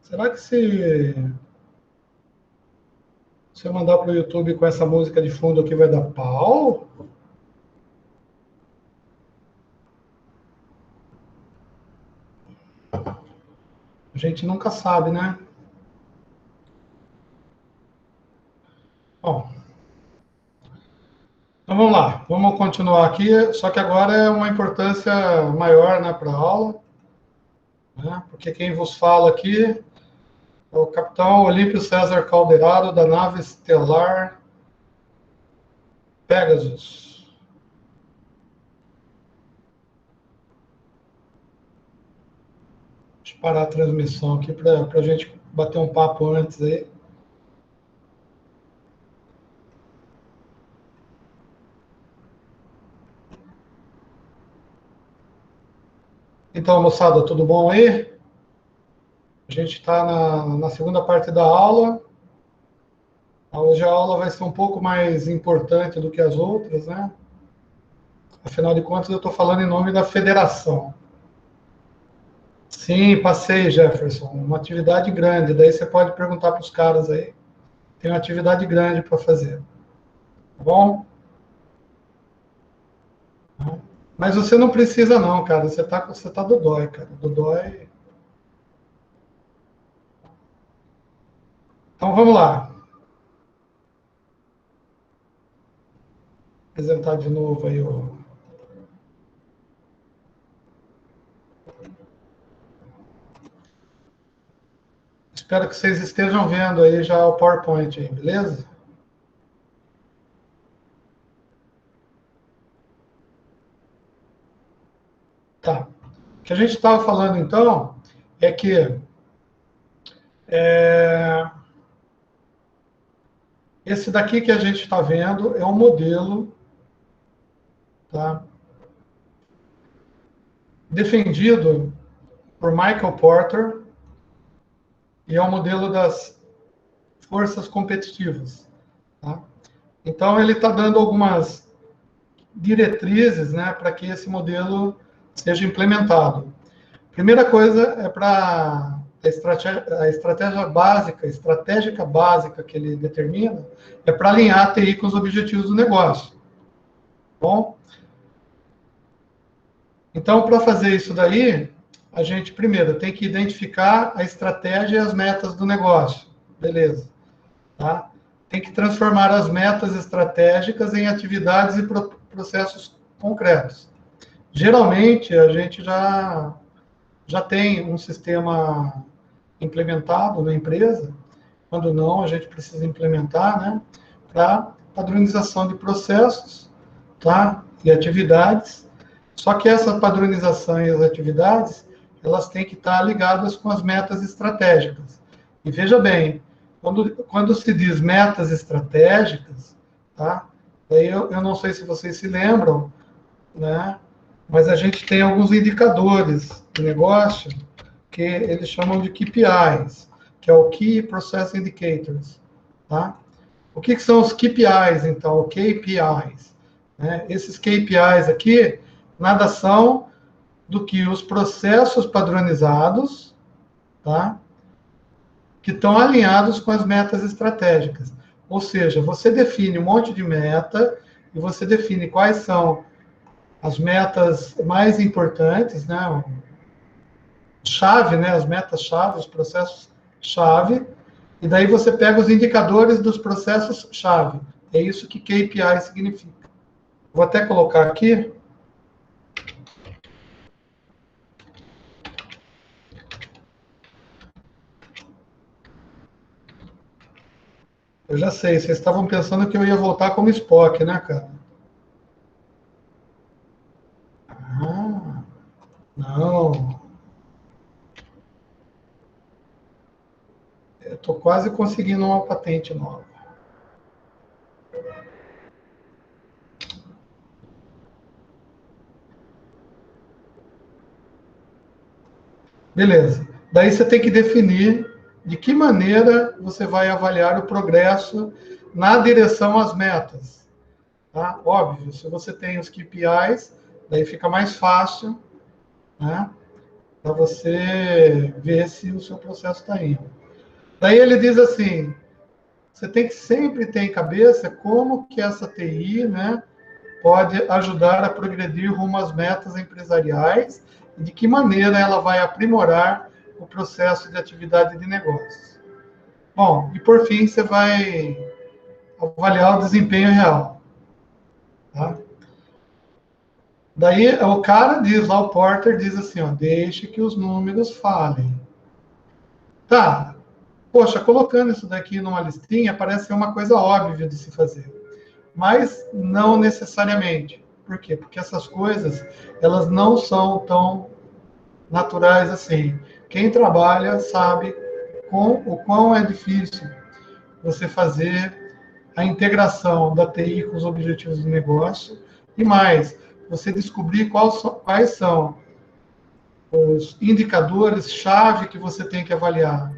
Será que se eu mandar para o YouTube com essa música de fundo aqui vai dar pau? A gente nunca sabe, né? Bom, então vamos lá, vamos continuar aqui, só que agora é uma importância maior, né, para a aula, né? Porque quem vos fala aqui é o capitão Olímpio César Calderaro, da nave estelar Pegasus. Deixa eu parar a transmissão aqui para a gente bater um papo antes aí. Então, moçada, tudo bom aí? A gente está na segunda parte da aula. Hoje a aula vai ser um pouco mais importante do que as outras, né? Afinal de contas, eu estou falando em nome da federação. Sim, passei, Jefferson. Uma atividade grande. Daí você pode perguntar para os caras aí. Tem uma atividade grande para fazer. Tá bom? Mas você não precisa não, cara. Você tá dodói, cara. Dodói. Então vamos lá. Vou apresentar de novo aí o... Espero que vocês estejam vendo aí já o PowerPoint aí, beleza? Tá. O que a gente estava falando, então, é que esse daqui que a gente está vendo é um modelo, tá, defendido por Michael Porter, e é um modelo das forças competitivas. Tá? Então, ele está dando algumas diretrizes, né, para que esse modelo seja implementado. Primeira coisa é para a estratégia básica, estratégica básica que ele determina, é para alinhar a TI com os objetivos do negócio. Bom? Então, para fazer isso daí, a gente primeiro tem que identificar a estratégia e as metas do negócio. Beleza. Tá? Tem que transformar as metas estratégicas em atividades e processos concretos. Geralmente, a gente já tem um sistema implementado na empresa. Quando não, a gente precisa implementar, né, para padronização de processos, tá, e atividades. Só que essa padronização e as atividades, elas têm que estar ligadas com as metas estratégicas. E veja bem, quando se diz metas estratégicas, tá, daí eu não sei se vocês se lembram, né, mas a gente tem alguns indicadores de negócio que eles chamam de KPIs, que é o Key Process Indicators. Tá? O que são os KPIs, então? KPIs. Né? Esses KPIs aqui nada são do que os processos padronizados, tá? Que estão alinhados com as metas estratégicas. Ou seja, você define um monte de meta e você define quais são as metas mais importantes, né? Chave, né? As metas-chave, os processos-chave, e daí você pega os indicadores dos processos-chave. É isso que KPI significa. Vou até colocar aqui. Eu já sei, vocês estavam pensando que eu ia voltar como Spock, né, cara? Ah, não. Eu estou quase conseguindo uma patente nova. Beleza. Daí você tem que definir de que maneira você vai avaliar o progresso na direção às metas. Tá? Óbvio, se você tem os KPIs, daí fica mais fácil, né, para você ver se o seu processo está indo. Daí ele diz assim, você tem que sempre ter em cabeça como que essa TI, né, pode ajudar a progredir rumo às metas empresariais e de que maneira ela vai aprimorar o processo de atividade de negócios. Bom, e por fim, você vai avaliar o desempenho real. Tá? Daí o cara diz lá, o Porter diz assim, ó, deixe que os números falem. Tá, poxa, colocando isso daqui numa listinha parece ser uma coisa óbvia de se fazer. Mas não necessariamente. Por quê? Porque essas coisas, elas não são tão naturais assim. Quem trabalha sabe o quão é difícil você fazer a integração da TI com os objetivos do negócio e mais, você descobrir quais são os indicadores-chave que você tem que avaliar.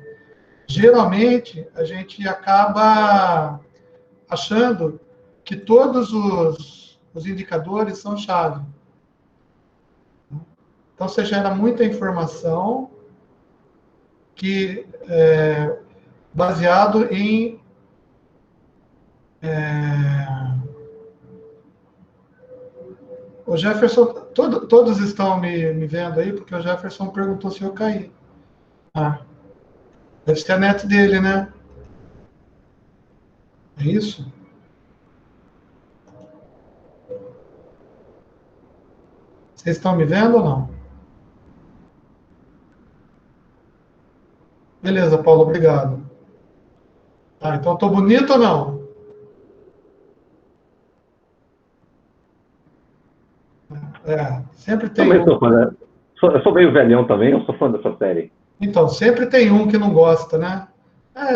Geralmente, a gente acaba achando que todos os indicadores são chave. Então, você gera muita informação que baseado em o Jefferson, todos estão me vendo aí, porque o Jefferson perguntou se eu caí. Ah, deve ser a net dele, né? É isso? Vocês estão me vendo ou não? Beleza, Paulo, obrigado. Tá, então estou bonito ou não? Sempre tem Também um. sou fã, né? Eu sou meio velhão também, eu sou fã dessa série. Então, sempre tem um que não gosta, né? Vai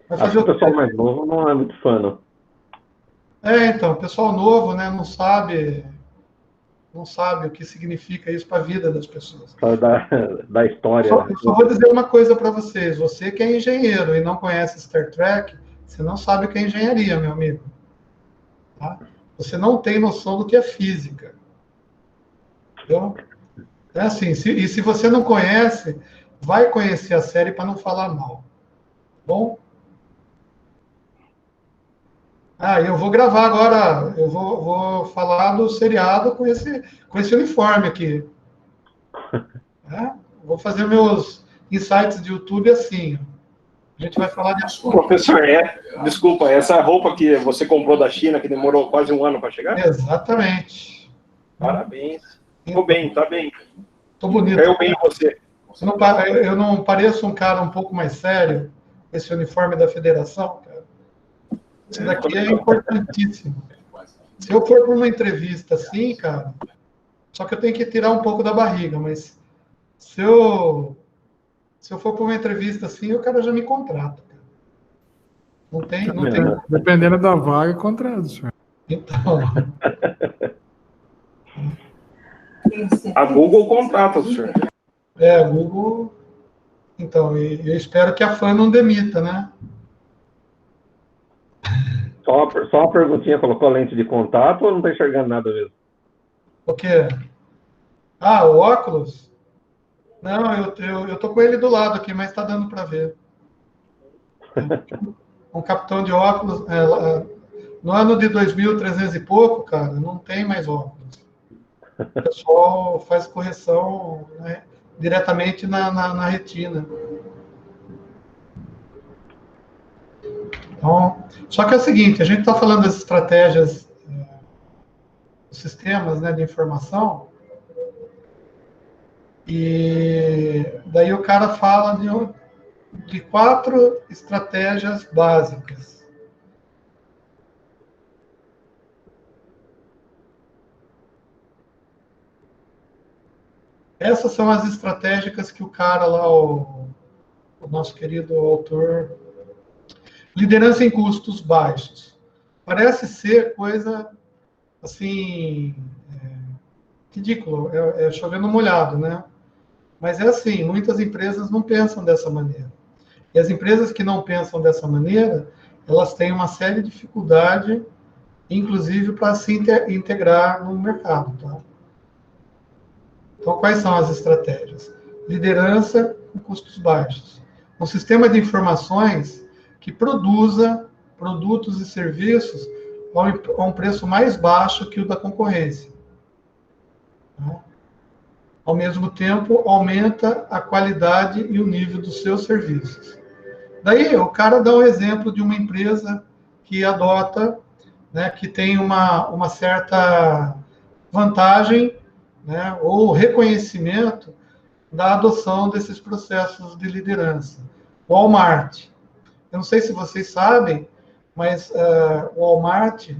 Acho fazer que o o pessoal quê? mais novo não é muito fã, não. Então, o pessoal novo, né, não sabe o que significa isso para a vida das pessoas. Só da história, Só, né? eu só vou dizer uma coisa para vocês. Você que é engenheiro e não conhece Star Trek, você não sabe o que é engenharia, meu amigo. Tá? Você não tem noção do que é física. Entendeu? É assim, e se você não conhece, vai conhecer a série para não falar mal. Bom? Eu vou gravar agora, eu vou falar do seriado com esse uniforme aqui. Né? Vou fazer meus insights de YouTube assim. A gente vai falar de assunto. Professor, desculpa, essa roupa que você comprou da China, que demorou quase um ano para chegar? Exatamente. Parabéns. Tô bem, tá bem. Tô bonito. Caiu bem em você. Eu não pareço um cara um pouco mais sério, esse uniforme da federação, cara. Isso daqui é importantíssimo. Se eu for para uma entrevista assim, cara, só que eu tenho que tirar um pouco da barriga, mas se eu for para uma entrevista assim, o cara já me contrata. Cara. Não tem. Dependendo da vaga, contrato, senhor. Então. A Google contrata, senhor. A Google. Então, eu espero que a fã não demita, né? Só uma perguntinha, colocou lente de contato ou não está enxergando nada mesmo? O quê? O óculos? Não, eu tô com ele do lado aqui, mas está dando para ver. Um capitão de óculos. No ano de 2300 e pouco, cara, não tem mais óculos. O pessoal faz correção, né, diretamente na retina. Então, só que é o seguinte, a gente está falando das estratégias, dos sistemas, né, de informação, e daí o cara fala de 4 estratégias básicas. Essas são as estratégicas que o cara lá, o nosso querido autor, liderança em custos baixos. Parece ser coisa, assim, ridículo, chovendo molhado, né? Mas é assim, muitas empresas não pensam dessa maneira. E as empresas que não pensam dessa maneira, elas têm uma séria dificuldade, inclusive para se integrar no mercado, tá? Então, quais são as estratégias? Liderança com custos baixos. Um sistema de informações que produza produtos e serviços a um preço mais baixo que o da concorrência. Ao mesmo tempo, aumenta a qualidade e o nível dos seus serviços. Daí, o cara dá um exemplo de uma empresa que adota, né, que tem uma certa vantagem, né, ou reconhecimento da adoção desses processos de liderança. Walmart. Eu não sei se vocês sabem, mas o Walmart,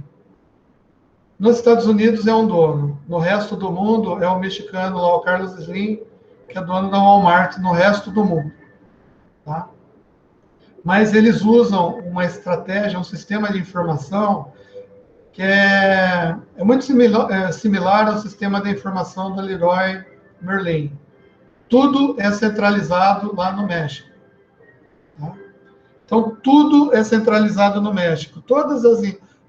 nos Estados Unidos é um dono. No resto do mundo é o mexicano lá, o Carlos Slim, que é dono da Walmart no resto do mundo. Tá? Mas eles usam uma estratégia, um sistema de informação que é muito similar ao sistema de informação da Leroy Merlin. Tudo é centralizado lá no México. Tá? Então, tudo é centralizado no México. Todas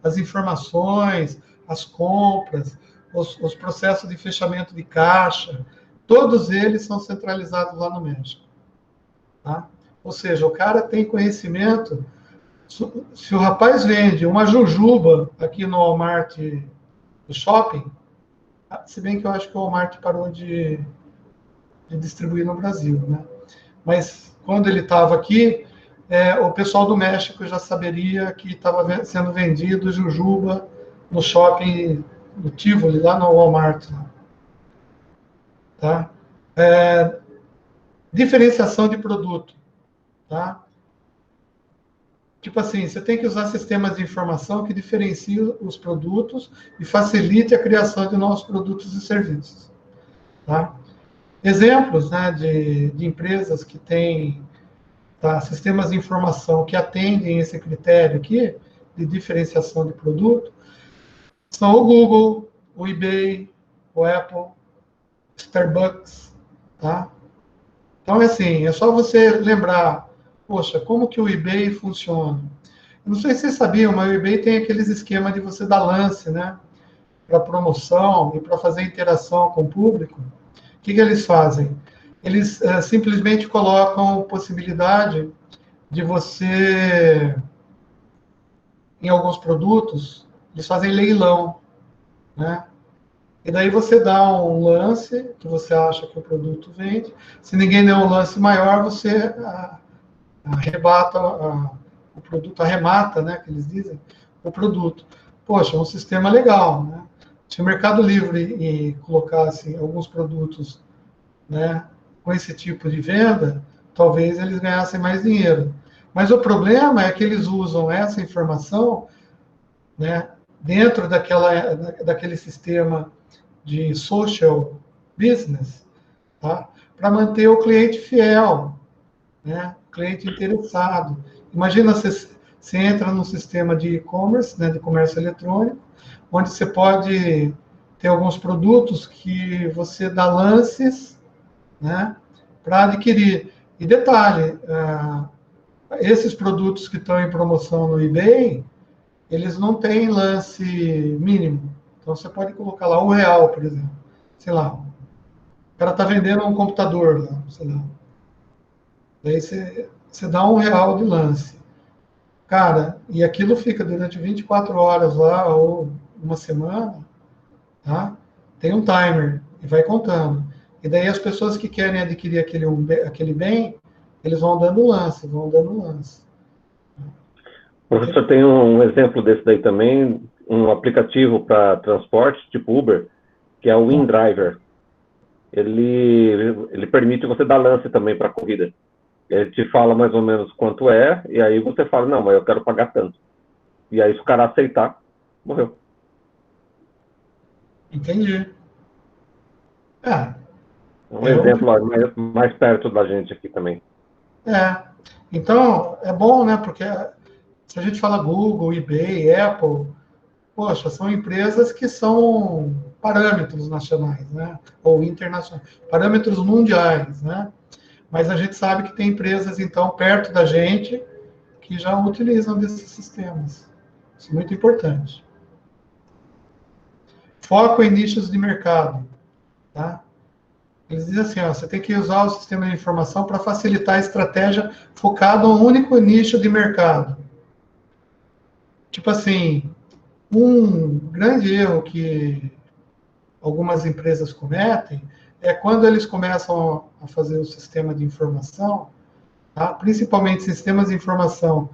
as informações, as compras, os processos de fechamento de caixa, todos eles são centralizados lá no México. Tá? Ou seja, o cara tem conhecimento. Se o rapaz vende uma jujuba aqui no Walmart do shopping, se bem que eu acho que o Walmart parou de distribuir no Brasil, né? Mas quando ele estava aqui, o pessoal do México já saberia que estava sendo vendido jujuba no shopping do Tivoli, lá no Walmart. Tá? Diferenciação de produto. Tá? Tipo assim, você tem que usar sistemas de informação que diferenciem os produtos e facilite a criação de novos produtos e serviços. Tá? Exemplos, né, de empresas que têm sistemas de informação que atendem esse critério aqui, de diferenciação de produto, são o Google, o eBay, o Apple, Starbucks. Tá? Então, assim, é só você lembrar, poxa, como que o eBay funciona? Eu não sei se vocês sabiam, mas o eBay tem aqueles esquemas de você dar lance, né? Para promoção e para fazer interação com o público. O que eles fazem? Eles simplesmente colocam possibilidade de você, em alguns produtos, eles fazem leilão, né? E daí você dá um lance que você acha que o produto vende. Se ninguém der um lance maior, você arrebata o produto, arremata, né, que eles dizem, o produto. Poxa, é um sistema legal, né? Se o Mercado Livre colocasse alguns produtos, né, com esse tipo de venda, talvez eles ganhassem mais dinheiro. Mas o problema é que eles usam essa informação, né, dentro daquele sistema de social business, tá, para manter o cliente fiel, né, cliente interessado. Imagina você entra num sistema de e-commerce, né, de comércio eletrônico, onde você pode ter alguns produtos que você dá lances, né, para adquirir. E detalhe, esses produtos que estão em promoção no eBay, eles não têm lance mínimo. Então, você pode colocar lá R$1, por exemplo. Sei lá, o cara está vendendo um computador lá, sei lá. Daí você dá R$1 de lance. Cara, e aquilo fica durante 24 horas lá, ou uma semana, tá? Tem um timer, e vai contando. E daí as pessoas que querem adquirir aquele bem, eles vão dando lance, vão dando lance. O professor tem um exemplo desse daí também, um aplicativo para transporte, tipo Uber, que é o InDriver. Ele permite você dar lance também para a corrida. Ele te fala mais ou menos quanto é, e aí você fala, não, mas eu quero pagar tanto. E aí, se o cara aceitar, morreu. Entendi. Um exemplo mais perto da gente aqui também. Então, é bom, né? Porque se a gente fala Google, eBay, Apple, poxa, são empresas que são parâmetros nacionais, né? Ou internacionais, parâmetros mundiais, né? Mas a gente sabe que tem empresas, então, perto da gente, que já utilizam desses sistemas. Isso é muito importante. Foco em nichos de mercado, tá? Eles dizem assim, ó, você tem que usar o sistema de informação para facilitar a estratégia focada em um único nicho de mercado. Tipo assim, um grande erro que algumas empresas cometem é quando eles começam a fazer o sistema de informação, tá? Principalmente sistemas de informação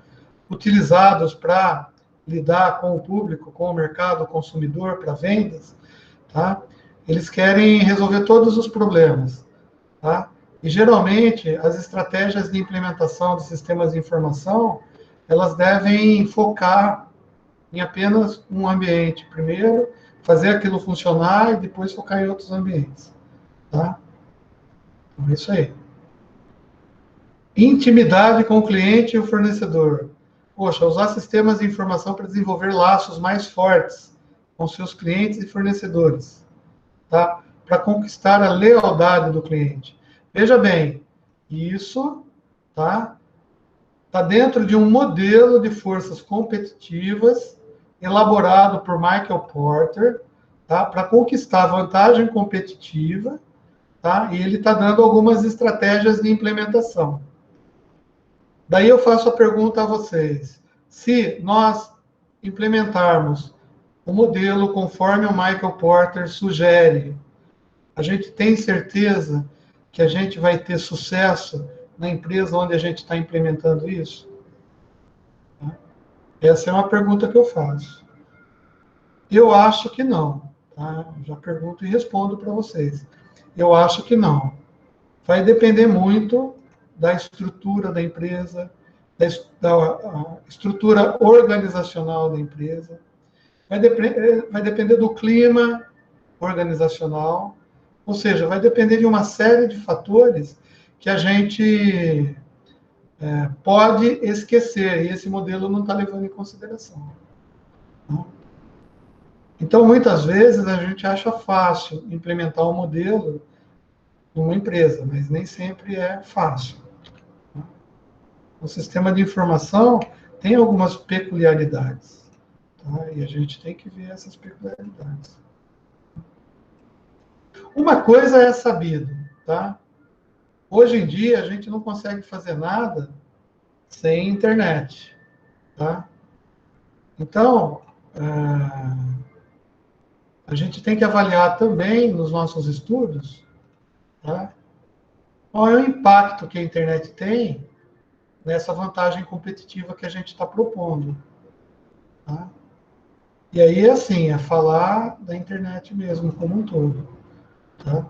utilizados para lidar com o público, com o mercado, o consumidor, para vendas, tá? Eles querem resolver todos os problemas, tá? E geralmente as estratégias de implementação de sistemas de informação, elas devem focar em apenas um ambiente. Primeiro, fazer aquilo funcionar e depois focar em outros ambientes, tá? Então, é isso aí. Intimidade com o cliente e o fornecedor. Poxa, usar sistemas de informação para desenvolver laços mais fortes com seus clientes e fornecedores, tá? Para conquistar a lealdade do cliente. Veja bem, isso tá dentro de um modelo de forças competitivas elaborado por Michael Porter, tá? Para conquistar a vantagem competitiva, tá? E ele está dando algumas estratégias de implementação. Daí eu faço a pergunta a vocês: se nós implementarmos o modelo conforme o Michael Porter sugere, a gente tem certeza que a gente vai ter sucesso na empresa onde a gente está implementando isso? Essa é uma pergunta que eu faço. Eu acho que não. Tá? Já pergunto e respondo para vocês. Eu acho que não. Vai depender muito da estrutura da empresa, da estrutura organizacional da empresa. Vai depender do clima organizacional, ou seja, vai depender de uma série de fatores que a gente pode esquecer, e esse modelo não está levando em consideração. Não? Então, muitas vezes, a gente acha fácil implementar um modelo numa empresa, mas nem sempre é fácil. O sistema de informação tem algumas peculiaridades, tá? E a gente tem que ver essas peculiaridades. Uma coisa é sabido, tá? Hoje em dia, a gente não consegue fazer nada sem internet, tá? Então, a gente tem que avaliar também nos nossos estudos, tá? Qual é o impacto que a internet tem nessa vantagem competitiva que a gente está propondo, tá? E aí, assim, é falar da internet mesmo, como um todo, tá?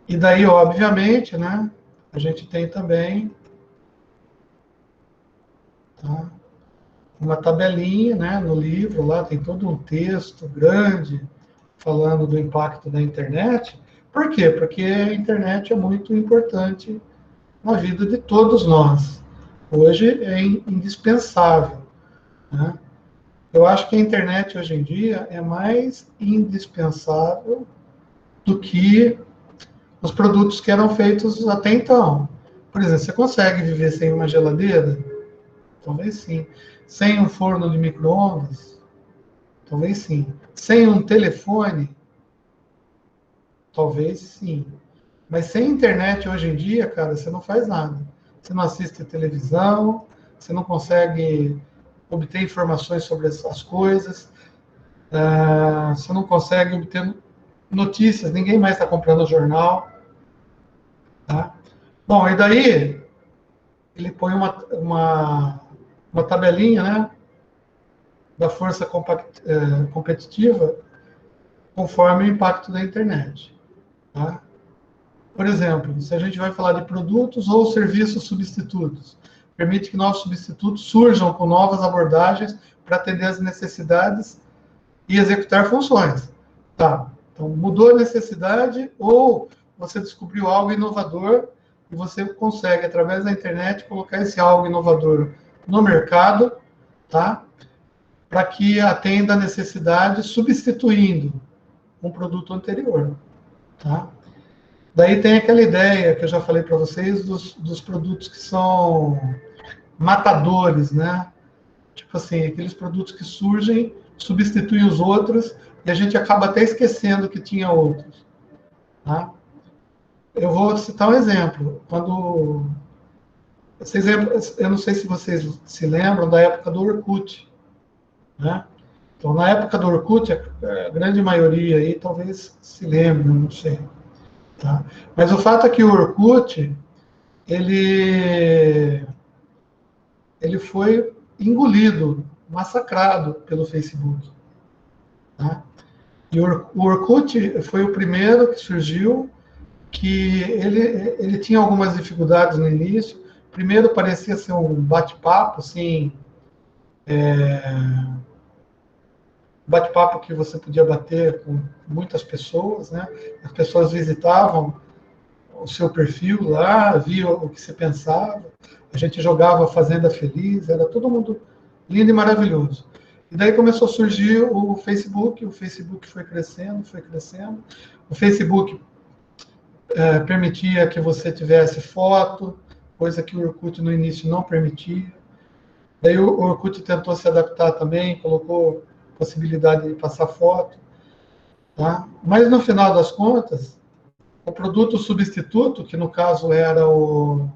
E daí, obviamente, né, a gente tem também, tá, uma tabelinha, né, no livro, lá tem todo um texto grande falando do impacto da internet. Por quê? Porque a internet é muito importante na vida de todos nós. Hoje é indispensável, né? Eu acho que a internet hoje em dia é mais indispensável do que os produtos que eram feitos até então. Por exemplo, você consegue viver sem uma geladeira? Talvez sim. Sem um forno de micro-ondas? Talvez sim. Sem um telefone? Talvez sim. Mas sem internet hoje em dia, cara, você não faz nada. Você não assiste televisão, você não consegue obter informações sobre essas coisas, você não consegue obter notícias, ninguém mais está comprando jornal. Tá? Bom, e daí ele põe uma tabelinha, né, da força competitiva conforme o impacto da internet. Tá? Por exemplo, se a gente vai falar de produtos ou serviços substitutos, permite que novos substitutos surjam com novas abordagens para atender às necessidades e executar funções. Tá, então mudou a necessidade ou você descobriu algo inovador e você consegue, através da internet, colocar esse algo inovador no mercado, tá? Para que atenda a necessidade, substituindo um produto anterior, tá? Daí tem aquela ideia que eu já falei para vocês dos produtos que são matadores, né? Tipo assim, aqueles produtos que surgem, substituem os outros, e a gente acaba até esquecendo que tinha outros. Tá? Eu vou citar um exemplo. Eu não sei se vocês se lembram da época do Orkut, né? Então, na época do Orkut, a grande maioria aí talvez se lembre, não sei. Tá? Mas o fato é que o Orkut, ele foi engolido, massacrado pelo Facebook. Tá? E o Orkut foi o primeiro que surgiu, que ele tinha algumas dificuldades no início. Primeiro parecia ser um bate-papo, assim, bate-papo que você podia bater com muitas pessoas, né? As pessoas visitavam o seu perfil lá, via o que você pensava. A gente jogava Fazenda Feliz, era todo mundo lindo e maravilhoso. E daí começou a surgir o Facebook foi crescendo, foi crescendo. O Facebook permitia que você tivesse foto, coisa que o Orkut no início não permitia. Daí o Orkut tentou se adaptar também, colocou possibilidade de passar foto. Tá? Mas no final das contas, o produto substituto, que no caso era o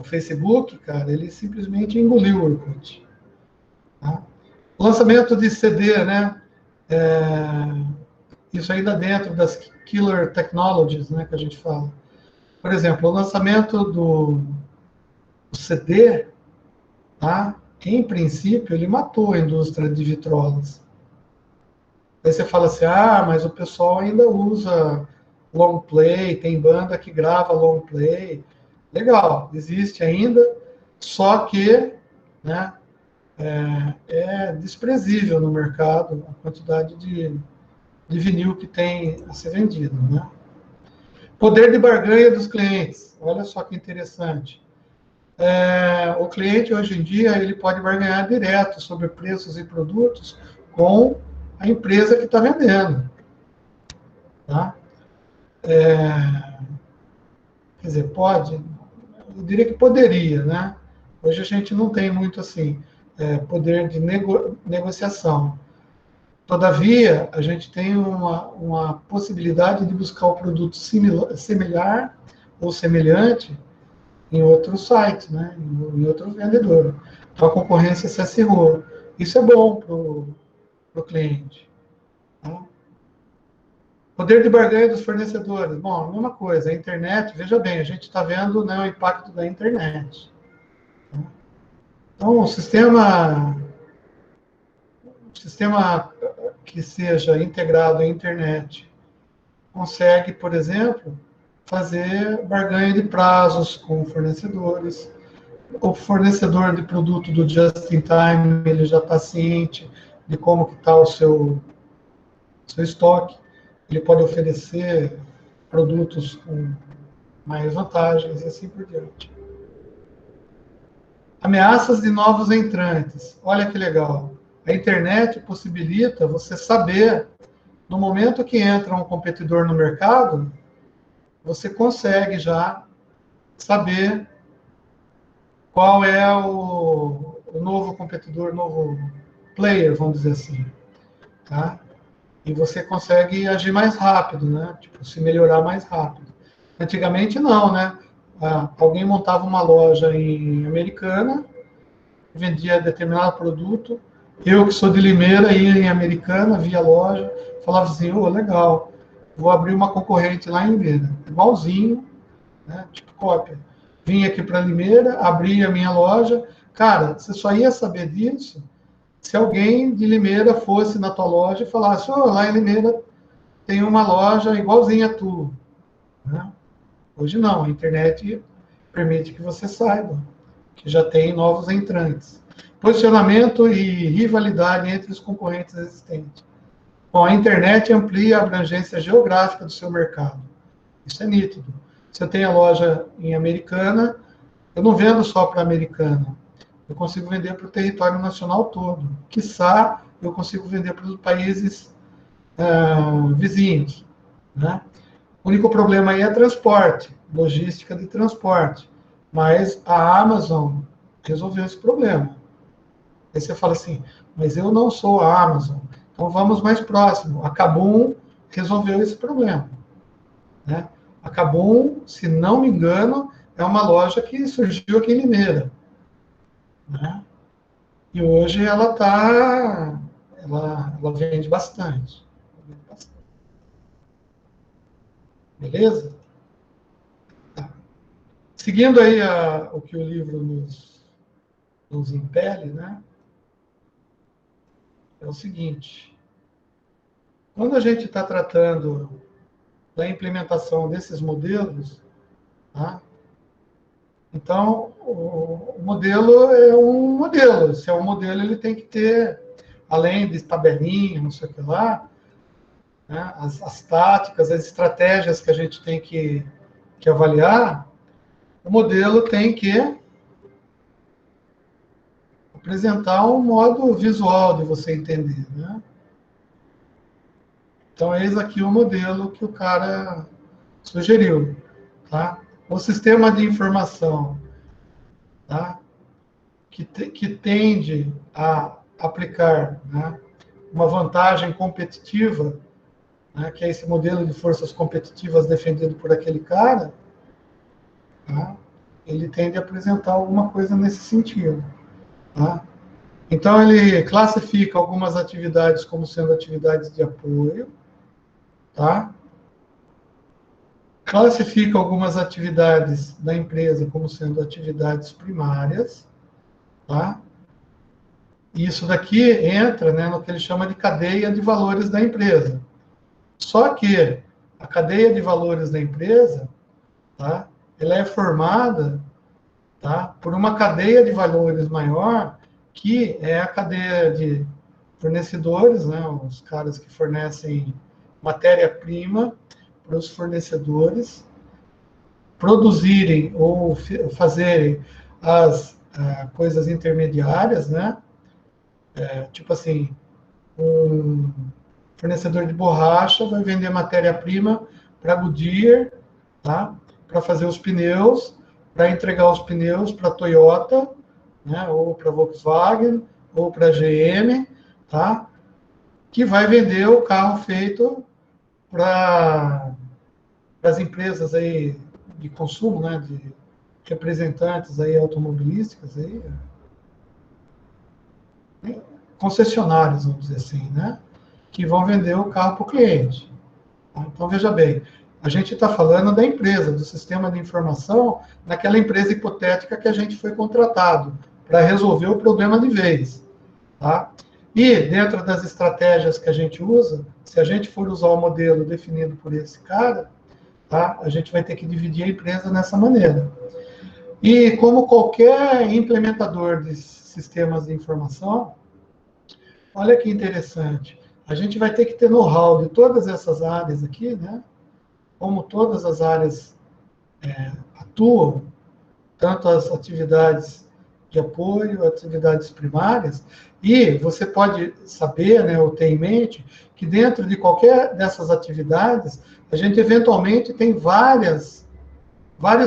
Facebook, cara, ele simplesmente engoliu o Orkut. Tá? O lançamento de CD, né? Isso ainda dentro das killer technologies, né, que a gente fala. Por exemplo, o lançamento do CD, tá? Em princípio, ele matou a indústria de vitrolas. Aí você fala assim, mas o pessoal ainda usa long play, tem banda que grava long play. Legal, existe ainda, só que, né, é desprezível no mercado a quantidade de vinil que tem a ser vendido, né? Poder de barganha dos clientes. Olha só que interessante. O cliente, hoje em dia, ele pode barganhar direto sobre preços e produtos com a empresa que está vendendo. Tá? Quer dizer, pode? Eu diria que poderia, né? Hoje a gente não tem muito, assim, poder de negociação. Todavia, a gente tem uma possibilidade de buscar o produto similar ou semelhante em outro site, né? Em outro vendedor. Então, a concorrência se acirrou. Isso é bom para o cliente. Tá? Poder de barganha dos fornecedores. Bom, a mesma coisa. A internet, veja bem, a gente está vendo, né, o impacto da internet. Tá? Então, o sistema que seja integrado à internet consegue, por exemplo, fazer barganha de prazos com fornecedores. O fornecedor de produto do just-in-time, ele já está ciente de como está o seu estoque. Ele pode oferecer produtos com mais vantagens e assim por diante. Ameaças de novos entrantes. Olha que legal. A internet possibilita você saber, no momento que entra um competidor no mercado, você consegue já saber qual é o novo competidor, novo player, vamos dizer assim. Tá? E você consegue agir mais rápido, né? Tipo, se melhorar mais rápido. Antigamente, não, né? Alguém montava uma loja em Americana, vendia determinado produto. Eu, que sou de Limeira, ia em Americana, via a loja, falava assim, legal, vou abrir uma concorrente lá em Limeira. Igualzinho, né? Tipo cópia. Vim aqui para Limeira, abri a minha loja. Cara, você só ia saber disso se alguém de Limeira fosse na tua loja e falasse, lá em Limeira tem uma loja igualzinha a tua. Né? Hoje não, a internet permite que você saiba que já tem novos entrantes. Posicionamento e rivalidade entre os concorrentes existentes. Bom, a internet amplia a abrangência geográfica do seu mercado. Isso é nítido. Se eu tenho a loja em Americana, eu não vendo só para Americana. Eu consigo vender para o território nacional todo. Quiçá, eu consigo vender para os países vizinhos. Né? O único problema aí é transporte, logística de transporte. Mas a Amazon resolveu esse problema. Aí você fala assim, mas eu não sou a Amazon. Então vamos mais próximo. A Kabum resolveu esse problema. né? A Kabum, se não me engano, é uma loja que surgiu aqui em Limeira, né? E hoje ela vende bastante. Beleza? Tá. Seguindo aí o que o livro nos impele, né? É o seguinte: quando a gente está tratando da implementação desses modelos, tá? Então, o modelo é um modelo. Se é um modelo, ele tem que ter, além de tabelinha, não sei o que lá, né, as táticas, as estratégias que a gente tem que avaliar, o modelo tem que apresentar um modo visual de você entender, né? Então, eis aqui o modelo que o cara sugeriu, tá? O sistema de informação, tá? Que tende a aplicar, né, uma vantagem competitiva, né, que é esse modelo de forças competitivas defendido por aquele cara, tá? Ele tende a apresentar alguma coisa nesse sentido. Tá? Então, ele classifica algumas atividades como sendo atividades de apoio, tá? Classifica algumas atividades da empresa como sendo atividades primárias, tá? E isso daqui entra, né, no que ele chama de cadeia de valores da empresa. Só que a cadeia de valores da empresa, tá, ela é formada, tá, por uma cadeia de valores maior, que é a cadeia de fornecedores, né, os caras que fornecem matéria-prima para os fornecedores produzirem ou fazerem as coisas intermediárias, né? Tipo assim, um fornecedor de borracha vai vender matéria-prima para Goodyear, tá? Para fazer os pneus, para entregar os pneus para a Toyota, né? Ou para a Volkswagen, ou para a GM, tá? Que vai vender o carro feito para as empresas aí de consumo, né? De representantes aí automobilísticas aí, concessionários, vamos dizer assim, né? Que vão vender o carro para o cliente. Então, veja bem, a gente está falando da empresa, do sistema de informação, daquela empresa hipotética que a gente foi contratado para resolver o problema de vez. Tá? E, dentro das estratégias que a gente usa, se a gente for usar o modelo definido por esse cara, tá? A gente vai ter que dividir a empresa nessa maneira. E, como qualquer implementador de sistemas de informação, olha que interessante, a gente vai ter que ter know-how de todas essas áreas aqui, né? Como todas as áreas atuam, tanto as atividades de apoio, atividades primárias, e você pode saber, né, ou ter em mente, que dentro de qualquer dessas atividades, a gente eventualmente tem vários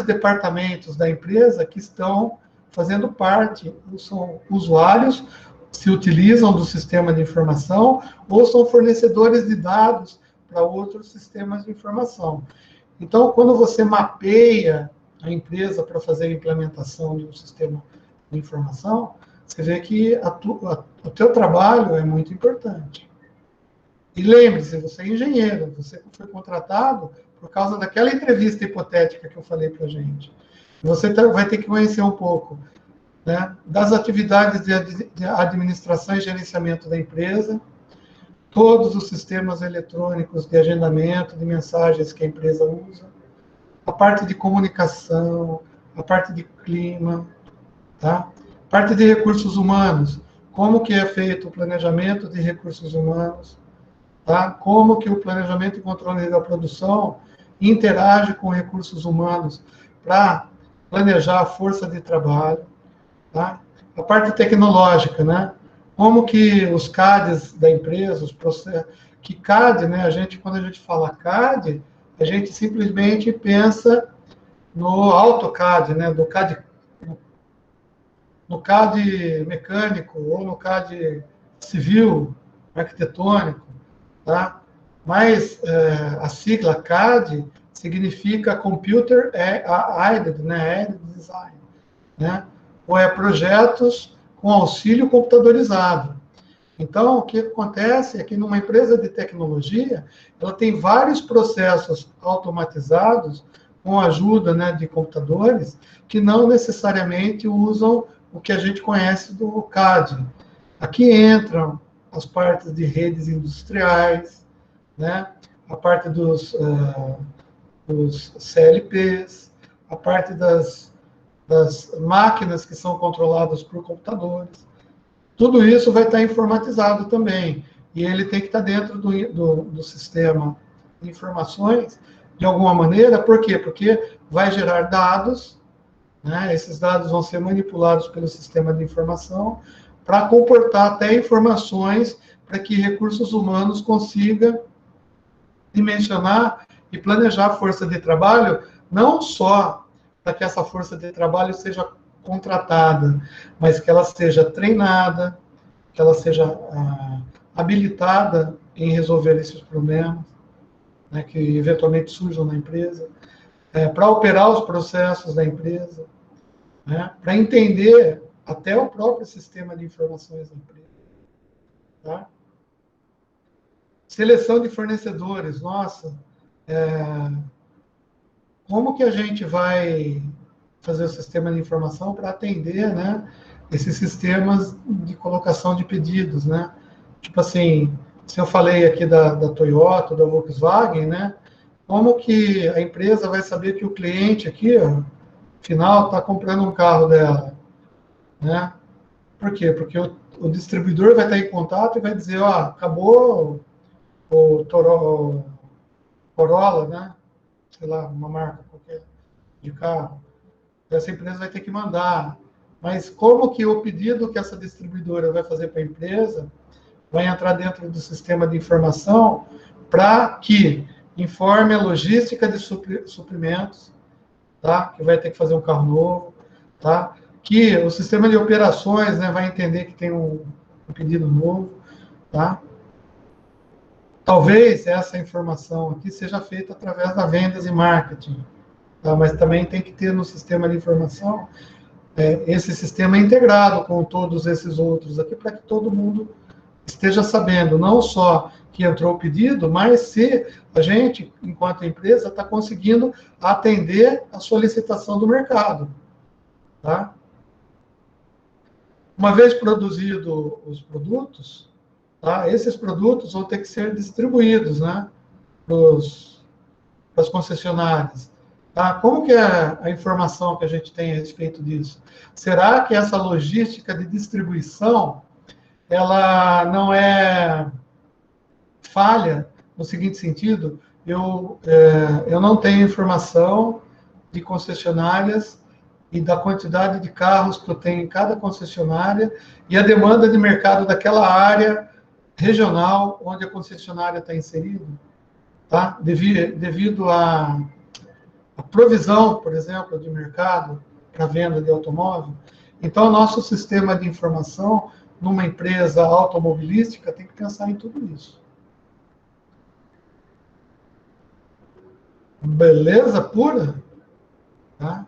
departamentos da empresa que estão fazendo parte, são usuários, se utilizam do sistema de informação ou são fornecedores de dados para outros sistemas de informação. Então, quando você mapeia a empresa para fazer a implementação de um sistema de informação, você vê que o teu trabalho é muito importante. E lembre-se, você é engenheiro, você foi contratado por causa daquela entrevista hipotética que eu falei para a gente. Você vai ter que conhecer um pouco, né, das atividades de administração e gerenciamento da empresa, todos os sistemas eletrônicos de agendamento de mensagens que a empresa usa, a parte de comunicação, a parte de clima, tá? Parte de recursos humanos, como que é feito o planejamento de recursos humanos, tá? Como que o planejamento e controle da produção interage com recursos humanos para planejar a força de trabalho, tá? A parte tecnológica, né? Como que os CADs da empresa, os processos, que CAD, né? Quando a gente fala CAD, a gente simplesmente pensa no AutoCAD, né? No CAD mecânico ou no CAD civil, arquitetônico, tá? Mas a sigla CAD significa Computer Aided, né? Aided Design, né? Ou é projetos com auxílio computadorizado. Então, o que acontece é que numa empresa de tecnologia, ela tem vários processos automatizados com a ajuda, né, de computadores que não necessariamente usam o que a gente conhece do CAD. Aqui entram as partes de redes industriais, né, a parte dos CLPs, a parte das máquinas que são controladas por computadores. Tudo isso vai estar informatizado também. E ele tem que estar dentro do sistema de informações, de alguma maneira. Por quê? Porque vai gerar dados, né? Esses dados vão ser manipulados pelo sistema de informação para comportar até informações para que recursos humanos consigam dimensionar e planejar a força de trabalho, não só para que essa força de trabalho seja contratada, mas que ela seja treinada, que ela seja habilitada em resolver esses problemas, né, que eventualmente surjam na empresa, para operar os processos da empresa, né, para entender até o próprio sistema de informações da empresa. Tá? Seleção de fornecedores, nossa, como que a gente vai fazer o sistema de informação para atender, né, esses sistemas de colocação de pedidos, né? Tipo assim, se eu falei aqui da Toyota, da Volkswagen, né, como que a empresa vai saber que o cliente aqui, ó, final, está comprando um carro dela, né? Por quê? Porque o distribuidor vai estar em contato e vai dizer, ó, acabou o Corolla, né? Sei lá, uma marca qualquer de carro. Essa empresa vai ter que mandar. Mas como que o pedido que essa distribuidora vai fazer para a empresa vai entrar dentro do sistema de informação para que informe a logística de suprimentos, tá? Que vai ter que fazer um carro novo, tá? Que o sistema de operações, né, vai entender que tem um pedido novo, tá? Talvez essa informação aqui seja feita através da vendas e marketing, tá? Mas também tem que ter no sistema de informação esse sistema integrado com todos esses outros aqui, para que todo mundo esteja sabendo, não só que entrou o pedido, mas se a gente, enquanto empresa, está conseguindo atender a solicitação do mercado. Tá? Uma vez produzidos os produtos, tá? Esses produtos vão ter que ser distribuídos, né, para as concessionárias. Tá? Como que é a informação que a gente tem a respeito disso? Será que essa logística de distribuição ela não é falha no seguinte sentido? Eu não tenho informação de concessionárias e da quantidade de carros que eu tenho em cada concessionária e a demanda de mercado daquela área regional onde a concessionária está inserida, tá? Devido à provisão, por exemplo, de mercado para venda de automóvel. Então, o nosso sistema de informação numa empresa automobilística tem que pensar em tudo isso. Beleza pura? Tá?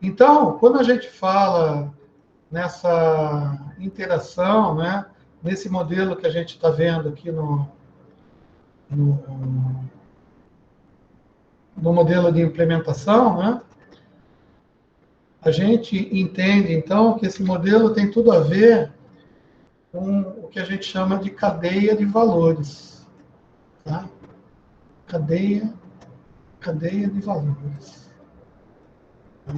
Então, quando a gente fala nessa interação, né, nesse modelo que a gente está vendo aqui no modelo de implementação, né, a gente entende, então, que esse modelo tem tudo a ver com o que a gente chama de cadeia de valores. Tá? Cadeia de valores. Tá?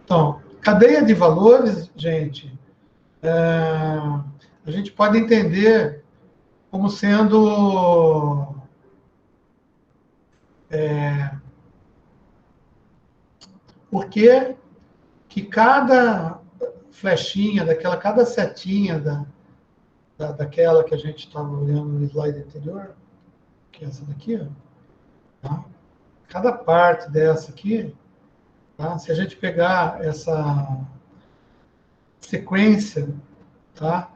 Então, cadeia de valores, gente, a gente pode entender como sendo porque que cada flechinha, cada setinha daquela que a gente estava olhando no slide anterior, que é essa daqui, ó, tá? Cada parte dessa aqui, tá? Se a gente pegar essa sequência, tá,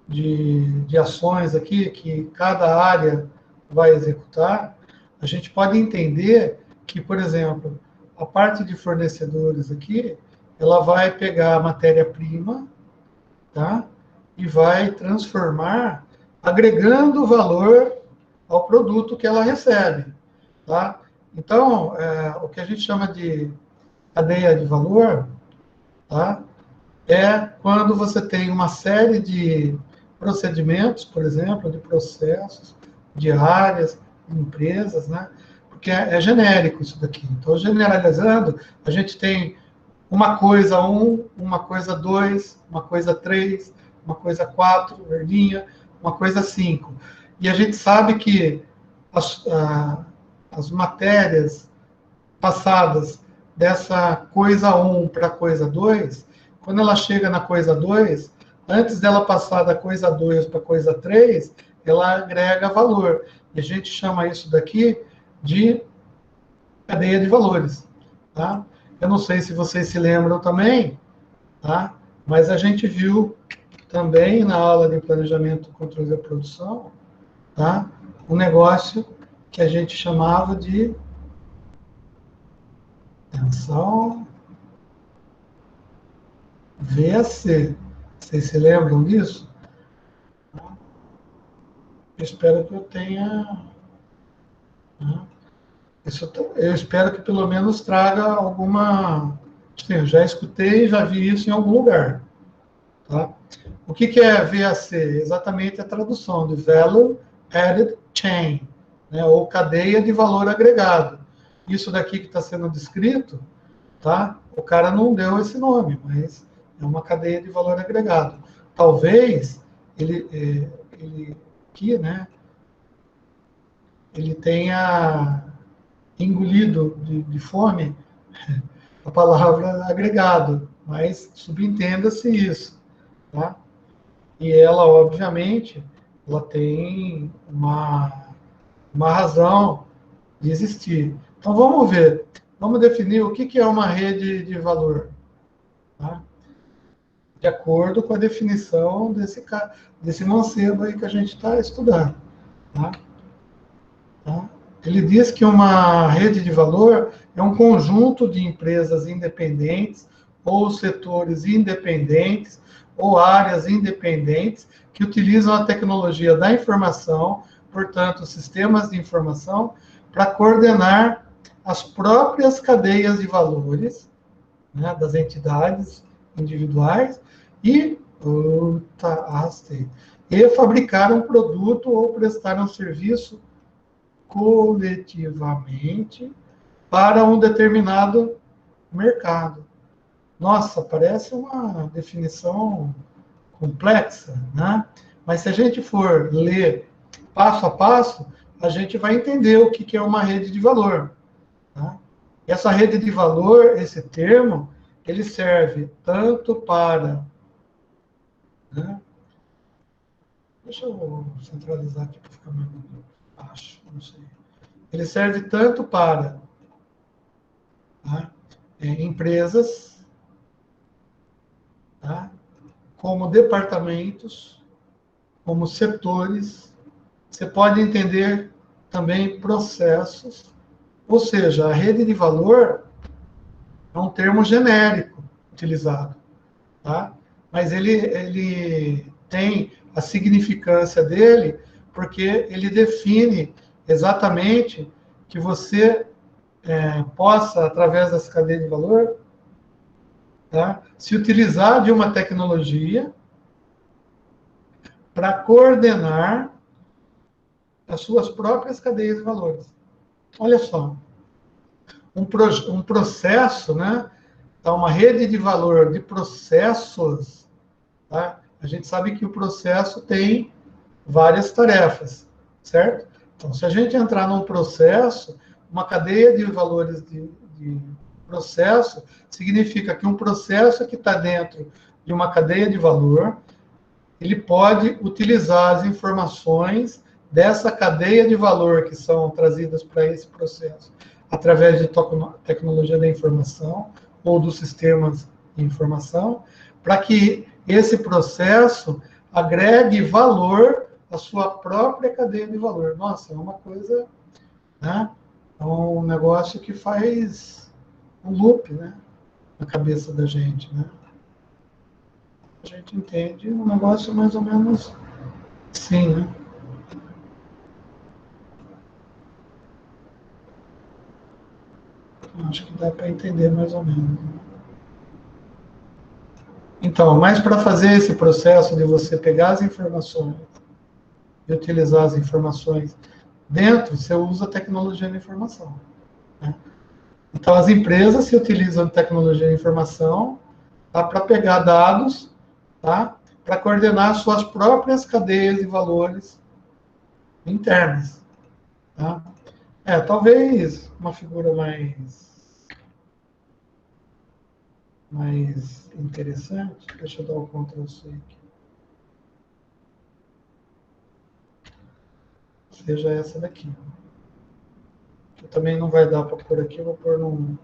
de ações aqui que cada área vai executar, a gente pode entender que, por exemplo, a parte de fornecedores aqui, ela vai pegar a matéria-prima, tá? E vai transformar, agregando valor ao produto que ela recebe, tá? Então, o que a gente chama de cadeia de valor, tá? É quando você tem uma série de procedimentos, por exemplo, de processos, de áreas, de empresas, né? Porque é genérico isso daqui. Então, generalizando, a gente tem uma coisa 1, uma coisa 2, uma coisa 3, uma coisa 4, verdinha, uma coisa 5. E a gente sabe que as matérias passadas dessa coisa 1 para a coisa 2, quando ela chega na coisa 2, antes dela passar da coisa 2 para a coisa 3, ela agrega valor. E a gente chama isso daqui de cadeia de valores. Tá? Eu não sei se vocês se lembram também, tá? Mas a gente viu também na aula de planejamento, controle da produção, tá? Um negócio que a gente chamava de... Atenção... VAC. Vocês se lembram disso? Eu espero que eu tenha... eu espero que pelo menos traga alguma... Sim, eu já escutei, já vi isso em algum lugar. Tá? O que é VAC? Exatamente a tradução de Value Added Chain, né? Ou cadeia de valor agregado. Isso daqui que está sendo descrito, tá? O cara não deu esse nome, mas é uma cadeia de valor agregado. Talvez ele aqui, né? Ele tenha engolido de fome a palavra agregado, mas subentenda-se isso, tá? E ela, obviamente, ela tem uma razão de existir. Então, vamos ver. Vamos definir o que é uma rede de valor. Tá? De acordo com a definição desse mancebo aí que a gente está estudando. Tá? Tá? Ele diz que uma rede de valor é um conjunto de empresas independentes ou setores independentes ou áreas independentes que utilizam a tecnologia da informação, portanto, sistemas de informação, para coordenar as próprias cadeias de valores, né, das entidades individuais e fabricar um produto ou prestar um serviço coletivamente para um determinado mercado. Nossa, parece uma definição complexa, né? Mas se a gente for ler passo a passo, a gente vai entender o que é uma rede de valor. Tá? E essa rede de valor, esse termo, ele serve tanto para... Né? Deixa eu centralizar aqui para ficar mais baixo, não sei. Ele serve tanto para, tá? Empresas, tá? Como departamentos, como setores. Você pode entender também processos, ou seja, a rede de valor é um termo genérico utilizado, tá? Mas ele tem a significância dele porque ele define exatamente que você possa, através dessa cadeia de valor, tá, se utilizar de uma tecnologia para coordenar as suas próprias cadeias de valores. Olha só, um processo, né? Tá, uma rede de valor de processos, tá? A gente sabe que o processo tem várias tarefas, certo? Então, se a gente entrar num processo, uma cadeia de valores de processo, significa que um processo que está dentro de uma cadeia de valor, ele pode utilizar as informações dessa cadeia de valor que são trazidas para esse processo, através de tecnologia da informação ou dos sistemas de informação, para que esse processo agregue valor à sua própria cadeia de valor. Nossa, é uma coisa, né, É um negócio que faz um loop, né? Na cabeça da gente, né? A gente entende um negócio mais ou menos assim, né? Acho que dá para entender mais ou menos. Então, mas para fazer esse processo de você pegar as informações e utilizar as informações dentro, você usa a tecnologia da informação, né? Então, as empresas se utilizam de tecnologia de informação, tá, para pegar dados, tá, para coordenar suas próprias cadeias de valores internas. Tá? Talvez uma figura mais interessante. Deixa eu dar o Ctrl+C aqui. Seja essa daqui. Que também não vai dar para pôr aqui, eu vou pôr num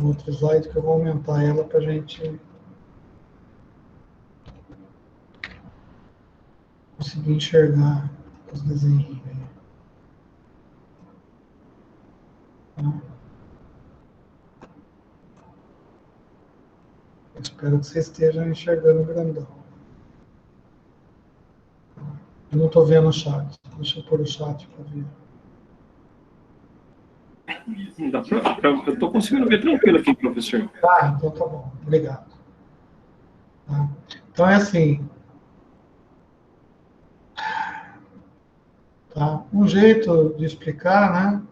outro slide que eu vou aumentar ela para a gente conseguir enxergar os desenhos aí. Tá? Eu espero que você esteja enxergando o grandão. Eu não estou vendo o chat. Deixa eu pôr o chat para ver. Eu estou conseguindo ver tranquilo aqui, professor. Ah, então tá bom. Obrigado. Tá? Então é assim. Tá? Um jeito de explicar, né?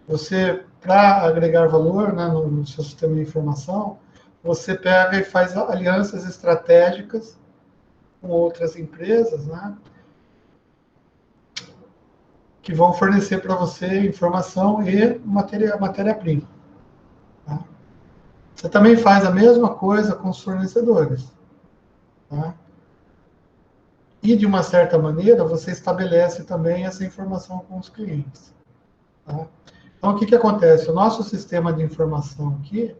Você, para agregar valor, né, no seu sistema de informação, você pega e faz alianças estratégicas com outras empresas, né, que vão fornecer para você informação e matéria-prima. Tá? Você também faz a mesma coisa com os fornecedores. Tá? E, de uma certa maneira, você estabelece também essa informação com os clientes. Tá? Então, o que acontece? O nosso sistema de informação aqui,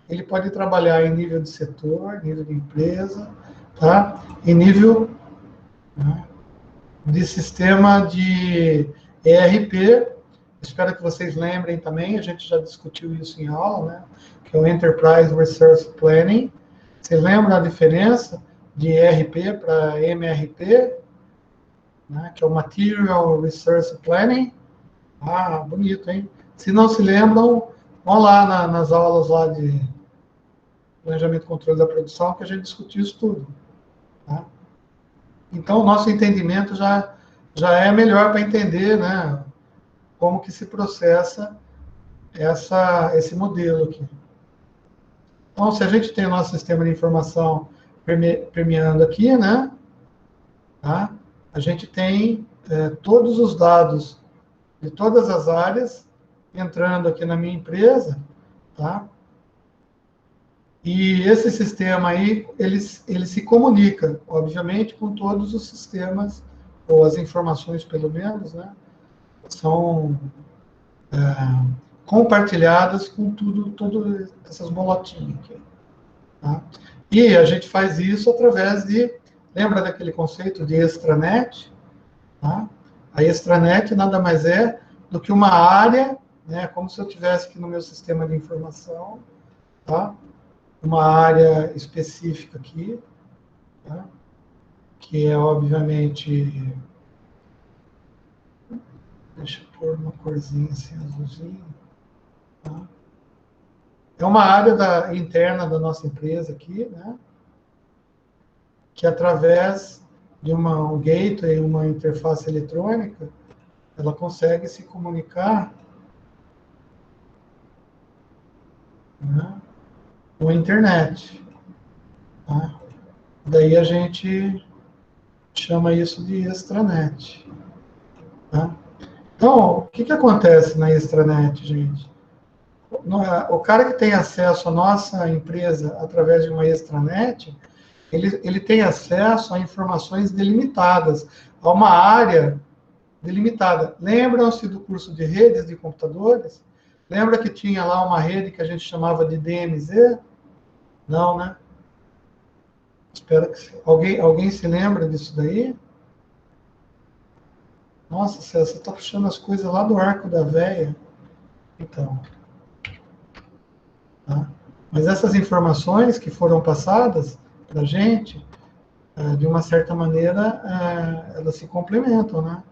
ele pode trabalhar em nível de setor, nível de empresa, tá? Em nível, né, de sistema de ERP. Espero que vocês lembrem também, a gente já discutiu isso em aula, né? Que é o Enterprise Resource Planning. Vocês lembram a diferença de ERP para MRP, né? Que é o Material Resource Planning? Ah, bonito, hein? Se não se lembram, vão lá nas aulas lá de planejamento e controle da produção, que a gente discutiu isso tudo. Tá? Então, o nosso entendimento já é melhor para entender, né, como que se processa esse modelo aqui. Então, se a gente tem o nosso sistema de informação permeando aqui, né, tá? A gente tem todos os dados de todas as áreas entrando aqui na minha empresa, tá? E esse sistema aí, ele se comunica, obviamente, com todos os sistemas, ou as informações, pelo menos, né? São compartilhadas com todas essas bolotinhas aqui. Tá? E a gente faz isso através de... Lembra daquele conceito de extranet? Tá? A extranet nada mais é do que uma área, né, como se eu tivesse aqui no meu sistema de informação, tá? Uma área específica aqui, tá? Que é, obviamente... Deixa eu pôr uma corzinha assim, azulzinha. Tá? É uma área interna da nossa empresa aqui, né? Que através de um gateway, uma interface eletrônica, ela consegue se comunicar, né, com a internet. Tá? Daí a gente chama isso de extranet. Tá? Então, o que acontece na extranet, gente? O cara que tem acesso à nossa empresa através de uma extranet, ele tem acesso a informações delimitadas, a uma área delimitada. Lembram-se do curso de redes de computadores? Lembra que tinha lá uma rede que a gente chamava de DMZ? Não, né? Espero que alguém se lembra disso daí? Nossa, você está puxando as coisas lá do arco da véia. Então, tá? Mas essas informações que foram passadas para a gente, de uma certa maneira, elas se complementam, né?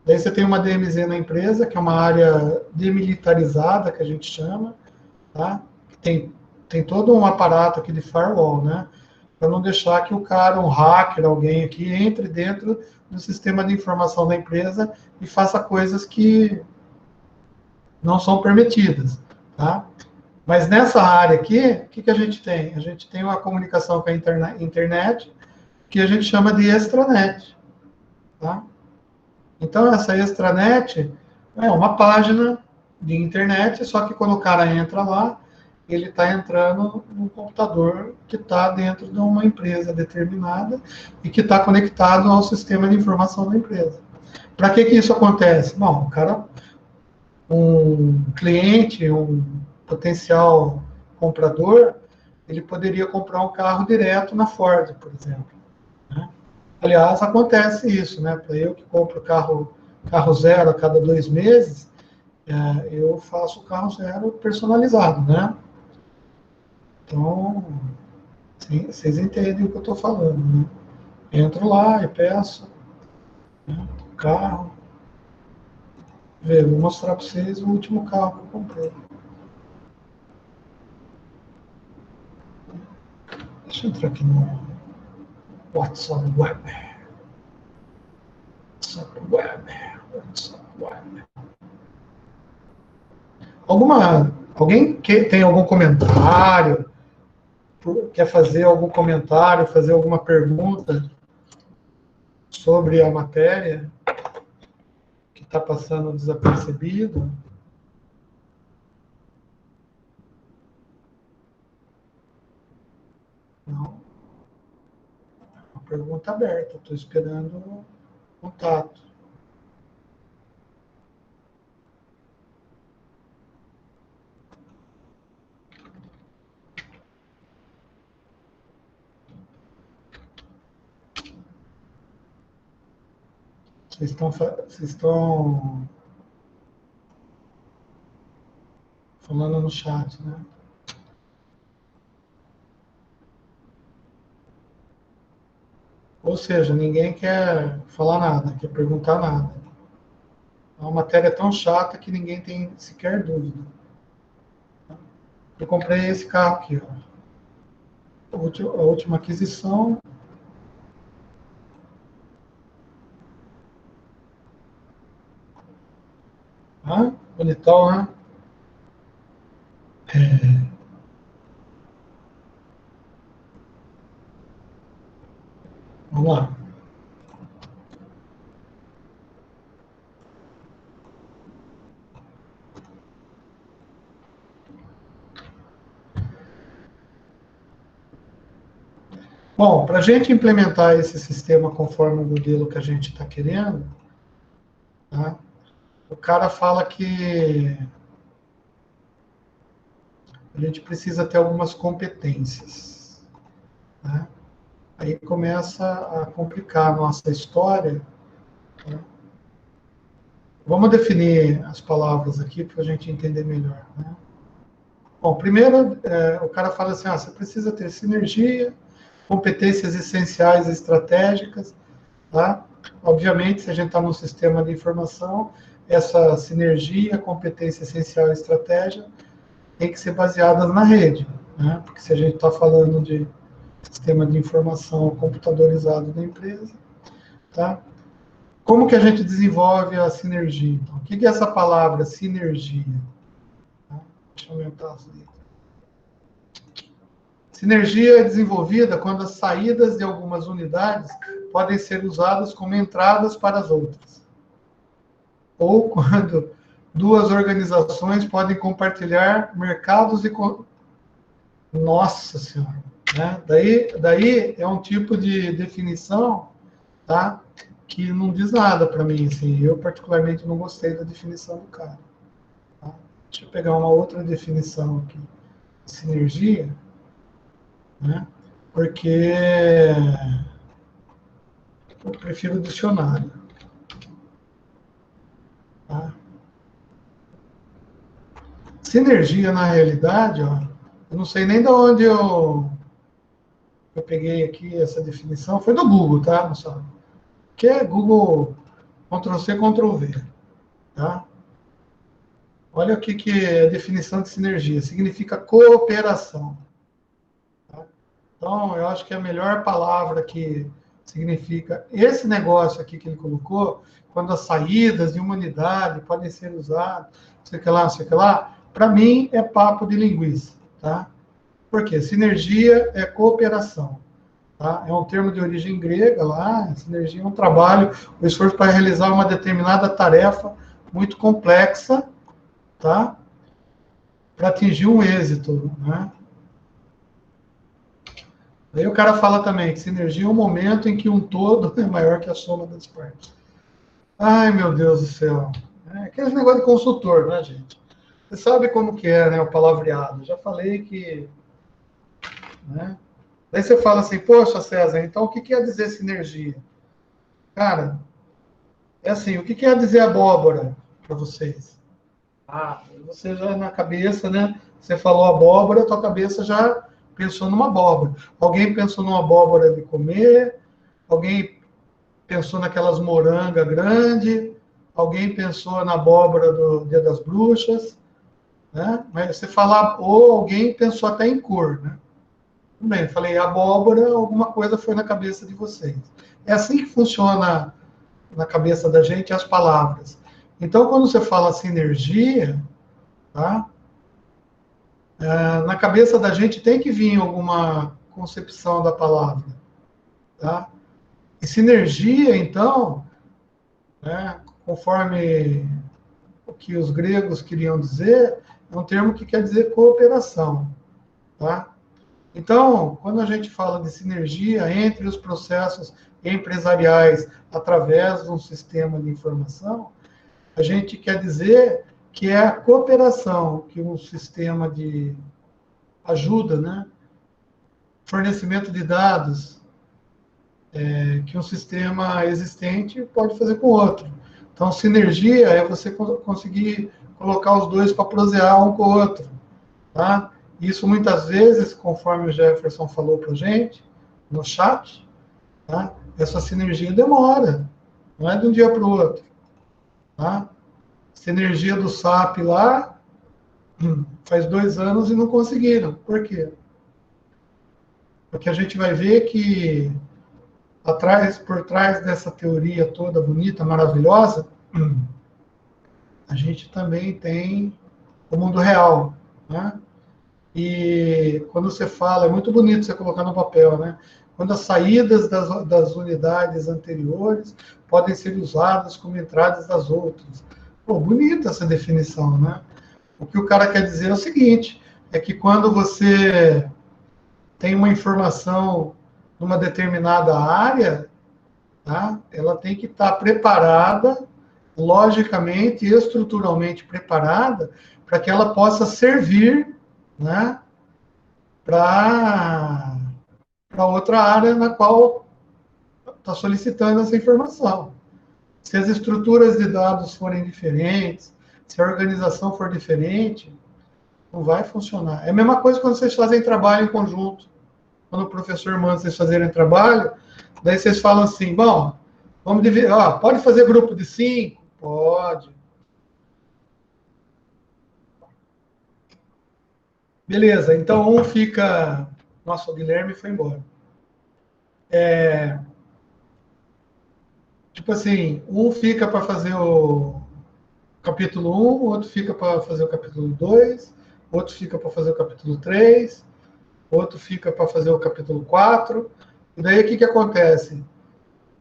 Daí você tem uma DMZ na empresa, que é uma área demilitarizada, que a gente chama, tá? Tem todo um aparato aqui de firewall, né? Para não deixar que o cara, um hacker, alguém aqui, entre dentro do sistema de informação da empresa e faça coisas que não são permitidas, tá? Mas nessa área aqui, o que a gente tem? A gente tem uma comunicação com a internet, que a gente chama de extranet, tá? Então, essa extranet é uma página de internet, só que quando o cara entra lá, ele está entrando num computador que está dentro de uma empresa determinada e que está conectado ao sistema de informação da empresa. Para que isso acontece? Bom, o cara, um cliente, um potencial comprador, ele poderia comprar um carro direto na Ford, por exemplo, né? Aliás, acontece isso, né? Para eu que compro carro zero a cada 2 meses, eu faço o carro zero personalizado, né? Então, sim, vocês entendem o que eu estou falando, né? Entro lá e peço, né, o carro. Vou mostrar para vocês o último carro que eu comprei. Deixa eu entrar aqui no WhatsApp Web. WhatsApp Web. Alguém tem algum comentário? Quer fazer algum comentário, fazer alguma pergunta sobre a matéria que está passando desapercebido? Não. Uma pergunta aberta. Estou esperando contato. Vocês estão falando no chat, né? Ou seja, ninguém quer falar nada, quer perguntar nada. É uma matéria tão chata que ninguém tem sequer dúvida. Eu comprei esse carro aqui, ó. A última aquisição. Ah, bonitão, né? Vamos lá. Bom, para a gente implementar esse sistema conforme o modelo que a gente está querendo, tá? O cara fala que a gente precisa ter algumas competências, né? Aí começa a complicar a nossa história, né? Vamos definir as palavras aqui para a gente entender melhor, né? Bom, primeiro, o cara fala assim, você precisa ter sinergia, competências essenciais e estratégicas, tá? Obviamente, se a gente está num sistema de informação, essa sinergia, competência essencial e estratégia tem que ser baseadas na rede, né? Porque se a gente está falando de sistema de informação computadorizado da empresa, tá? Como que a gente desenvolve a sinergia? Então, o que é essa palavra sinergia? Tá? Deixa eu aumentar as letras. Sinergia é desenvolvida quando as saídas de algumas unidades podem ser usadas como entradas para as outras. Ou quando duas organizações podem compartilhar mercados e... Nossa Senhora! Né? Daí é um tipo de definição, tá? Que não diz nada para mim. Assim, eu, particularmente, não gostei da definição do cara. Tá? Deixa eu pegar uma outra definição aqui. Sinergia, né? Porque eu prefiro o dicionário. Tá? Sinergia, na realidade, ó, eu não sei nem de onde eu peguei aqui essa definição, foi do Google, tá, pessoal? Que é Google Ctrl+C, Ctrl+V, tá? Olha o que é a definição de sinergia. Significa cooperação. Tá? Então, eu acho que a melhor palavra que significa esse negócio aqui que ele colocou, quando as saídas de uma unidade podem ser usadas, sei que lá, para mim é papo de linguiça, tá? Por quê? Sinergia é cooperação. Tá? É um termo de origem grega lá, sinergia é um trabalho, o esforço para realizar uma determinada tarefa muito complexa, tá? Para atingir um êxito, né? Aí o cara fala também que sinergia é um momento em que um todo é maior que a soma das partes. Ai, meu Deus do céu. É aquele negócio de consultor, né, gente? Você sabe como que é, né, o palavreado. Já falei que... Né? Daí você fala assim, poxa, César, então o que quer dizer sinergia? Cara, é assim, o que quer dizer abóbora para vocês? Ah, você já na cabeça, né? Você falou abóbora, tua cabeça já pensou numa abóbora. Alguém pensou numa abóbora de comer, alguém pensou naquelas moranga grande, alguém pensou na abóbora do Dia das Bruxas, né? Mas você fala, ou alguém pensou até em cor, né? Tudo bem, falei abóbora, alguma coisa foi na cabeça de vocês. É assim que funciona na cabeça da gente as palavras. Então, quando você fala sinergia, tá? Na cabeça da gente tem que vir alguma concepção da palavra, tá? E sinergia, então, né, conforme o que os gregos queriam dizer, é um termo que quer dizer cooperação, tá? Então, quando a gente fala de sinergia entre os processos empresariais através de um sistema de informação, a gente quer dizer que é a cooperação que um sistema de ajuda, né? Fornecimento de dados, que um sistema existente pode fazer com o outro. Então, sinergia é você conseguir colocar os dois para prosear um com o outro, tá? Isso, muitas vezes, conforme o Jefferson falou para a gente, no chat, tá? Essa sinergia demora, não é de um dia para o outro. Tá? Sinergia do SAP lá, faz 2 anos e não conseguiram. Por quê? Porque a gente vai ver que por trás dessa teoria toda bonita, maravilhosa, a gente também tem o mundo real, né? E quando você fala, é muito bonito você colocar no papel, né? Quando as saídas das unidades anteriores podem ser usadas como entradas das outras. Pô, bonita essa definição, né? O que o cara quer dizer é o seguinte, é que quando você tem uma informação numa determinada área, tá? Ela tem que estar preparada, logicamente e estruturalmente preparada, para que ela possa servir, né, para outra área na qual está solicitando essa informação. Se as estruturas de dados forem diferentes, se a organização for diferente, não vai funcionar. É a mesma coisa quando vocês fazem trabalho em conjunto. Quando o professor manda vocês fazerem trabalho, daí vocês falam assim, bom, vamos dividir, pode fazer grupo de 5? Pode. Beleza, então um fica... Nossa, o Guilherme foi embora. Tipo assim, um fica para fazer o capítulo 1, outro fica para fazer o capítulo 2, outro fica para fazer o capítulo 3, outro fica para fazer o capítulo 4, e daí o que acontece?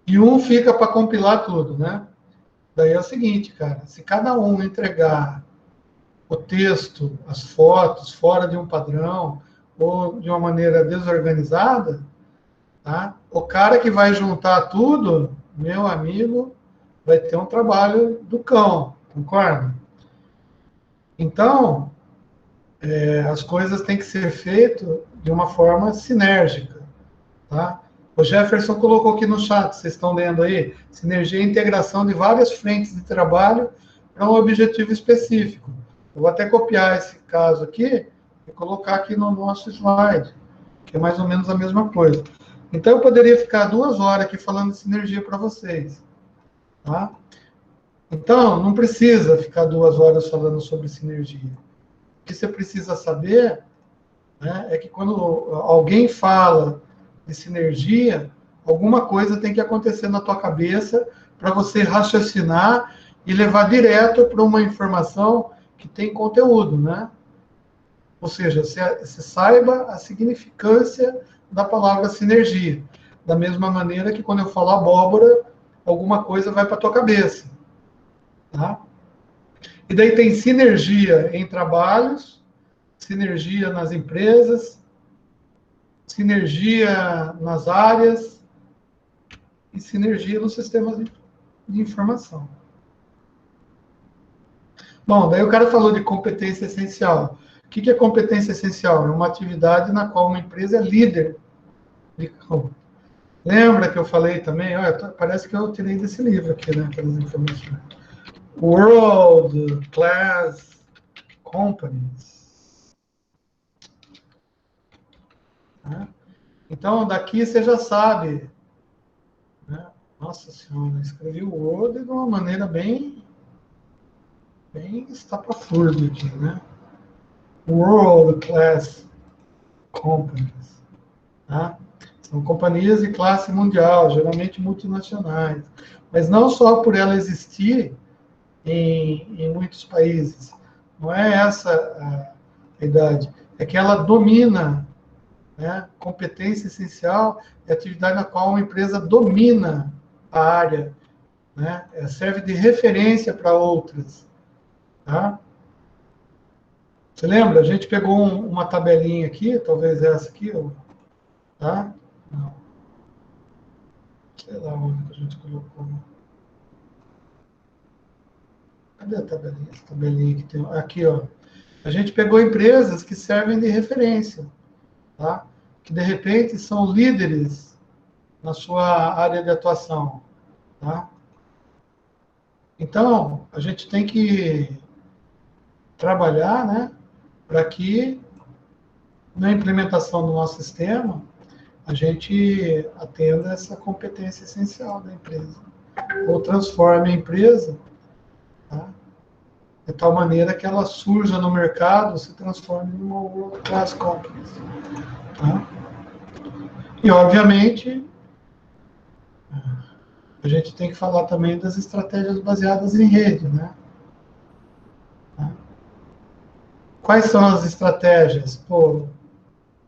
E um fica para compilar tudo, né? Daí é o seguinte, cara, se cada um entregar o texto, as fotos, fora de um padrão, ou de uma maneira desorganizada, tá? O cara que vai juntar tudo, meu amigo, vai ter um trabalho do cão, concorda? Então, as coisas têm que ser feitas de uma forma sinérgica, tá? O Jefferson colocou aqui no chat, vocês estão lendo aí, sinergia e integração de várias frentes de trabalho para um objetivo específico. Eu vou até copiar esse caso aqui e colocar aqui no nosso slide, que é mais ou menos a mesma coisa. Então, eu poderia ficar 2 horas aqui falando de sinergia para vocês. Tá? Então, não precisa ficar 2 horas falando sobre sinergia. O que você precisa saber, né, é que quando alguém fala de sinergia, alguma coisa tem que acontecer na tua cabeça para você raciocinar e levar direto para uma informação que tem conteúdo, né? Ou seja, você saiba a significância da palavra sinergia. Da mesma maneira que quando eu falo abóbora, alguma coisa vai para a tua cabeça. Tá? E daí tem sinergia em trabalhos, sinergia nas empresas, sinergia nas áreas e sinergia nos sistemas de informação. Bom, daí o cara falou de competência essencial. O que é competência essencial? É uma atividade na qual uma empresa é líder de campo. Lembra que eu falei também? Olha, parece que eu tirei desse livro aqui, né? Aquelas informações. World Class Companies. Né? Então, daqui você já sabe. Né? Nossa Senhora, escrevi o World de uma maneira bem estapafúrdia aqui, né? World Class Companies. Tá? São companhias de classe mundial, geralmente multinacionais. Mas não só por ela existir em muitos países. Não é essa a idade. É que ela domina, né? Competência essencial é a atividade na qual uma empresa domina a área, né? Serve de referência para outras. Tá? Você lembra? A gente pegou uma tabelinha aqui, talvez essa aqui, tá? Não. Sei lá onde a gente colocou. Cadê a tabelinha? Essa tabelinha que tem aqui, ó. A gente pegou empresas que servem de referência, tá? Que de repente são líderes na sua área de atuação, tá? Então, a gente tem que trabalhar, né, para que na implementação do nosso sistema a gente atenda essa competência essencial da empresa, ou transforme a empresa, tá, de tal maneira que ela surja no mercado, se transforme numa world class company. Tá? E, obviamente, a gente tem que falar também das estratégias baseadas em rede, né? Tá? Quais são as estratégias? Pô,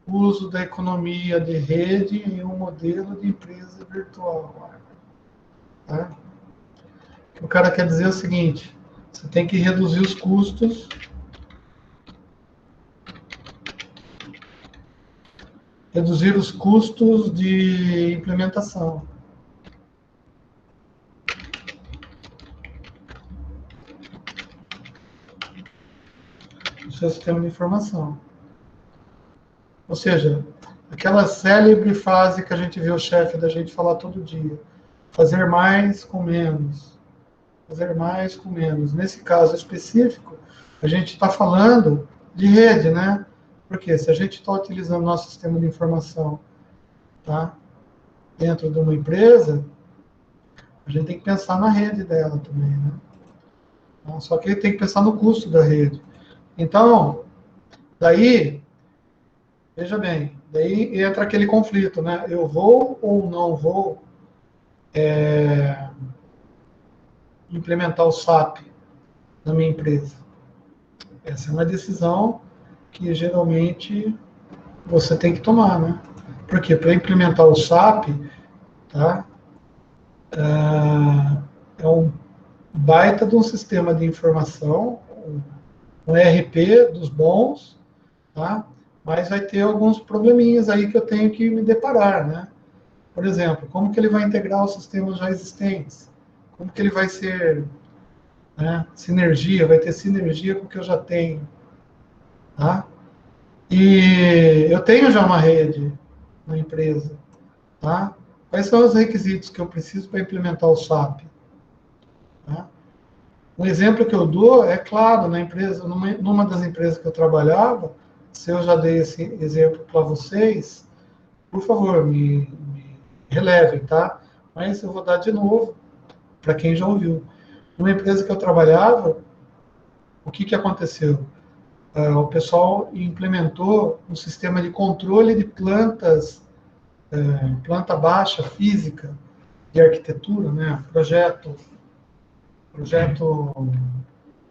uso da economia de rede em um modelo de empresa virtual. Tá? O que o cara quer dizer é o seguinte: você tem que reduzir os custos de implementação. Do seu sistema de informação. Ou seja, aquela célebre frase que a gente vê o chefe da gente falar todo dia: fazer mais com menos. Fazer mais com menos. Nesse caso específico, a gente está falando de rede, né? Porque se a gente está utilizando nosso sistema de informação, tá, dentro de uma empresa, a gente tem que pensar na rede dela também, né? Só que tem que pensar no custo da rede. Então, daí, veja bem, daí entra aquele conflito, né? Eu vou ou não vou implementar o SAP na minha empresa? Essa é uma decisão que geralmente você tem que tomar, né? Porque para implementar o SAP, tá, é um baita de um sistema de informação, um ERP dos bons, tá? Mas vai ter alguns probleminhas aí que eu tenho que me deparar, né? Por exemplo, como que ele vai integrar os sistemas já existentes? Como que ele vai ser, né, sinergia, vai ter sinergia com o que eu já tenho, tá? E eu tenho já uma rede na empresa, tá? Quais são os requisitos que eu preciso para implementar o SAP? Tá? Um exemplo que eu dou é claro, na empresa, numa das empresas que eu trabalhava, se eu já dei esse exemplo para vocês, por favor, me relevem, tá? Mas eu vou dar de novo para quem já ouviu. Numa empresa que eu trabalhava, o que aconteceu? O pessoal implementou um sistema de controle de plantas, planta baixa física de arquitetura, né? Projeto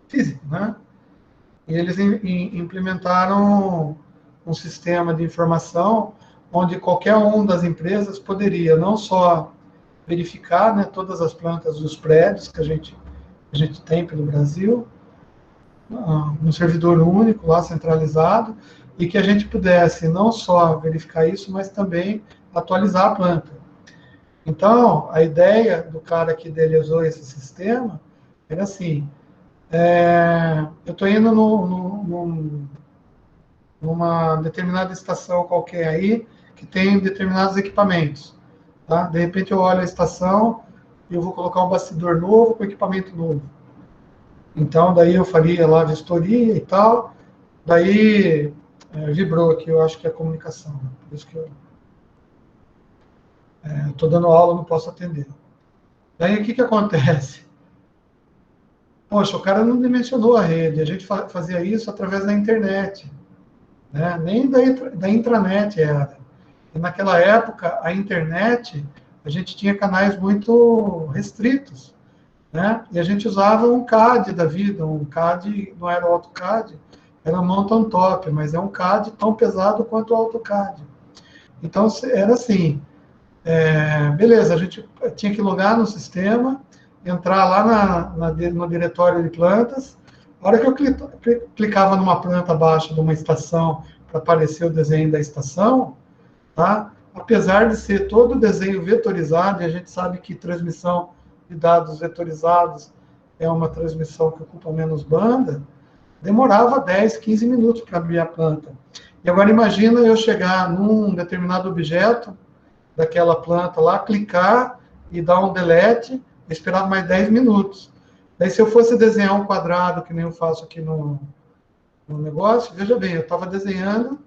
físico, né? E eles implementaram um sistema de informação onde qualquer um das empresas poderia não só verificar, né, todas as plantas dos prédios que a gente tem pelo Brasil, um servidor único lá centralizado, e que a gente pudesse não só verificar isso, mas também atualizar a planta. Então, a ideia do cara que idealizou esse sistema era assim, eu estou indo numa determinada estação qualquer aí, que tem determinados equipamentos. Tá? De repente eu olho a estação e eu vou colocar um bastidor novo com equipamento novo. Então, daí eu faria lá a vistoria e tal, daí vibrou aqui, eu acho que é a comunicação. Por isso que eu estou dando aula, não posso atender. Daí o que acontece? Poxa, o cara não dimensionou a rede, a gente fazia isso através da internet, né? Nem da intranet era. E naquela época, a internet, a gente tinha canais muito restritos, né? E a gente usava um CAD da vida, um CAD, não era o AutoCAD, era um Mountain Top, mas é um CAD tão pesado quanto o AutoCAD. Então, era assim, beleza, a gente tinha que logar no sistema, entrar lá no diretório de plantas. A hora que eu clicava numa planta abaixo de uma estação para aparecer o desenho da estação, tá? Apesar de ser todo o desenho vetorizado, e a gente sabe que transmissão de dados vetorizados é uma transmissão que ocupa menos banda, demorava 10, 15 minutos para abrir a planta. E agora imagina eu chegar num determinado objeto daquela planta lá, clicar e dar um delete, esperar mais 10 minutos. Daí, se eu fosse desenhar um quadrado, que nem eu faço aqui no negócio, veja bem, eu estava desenhando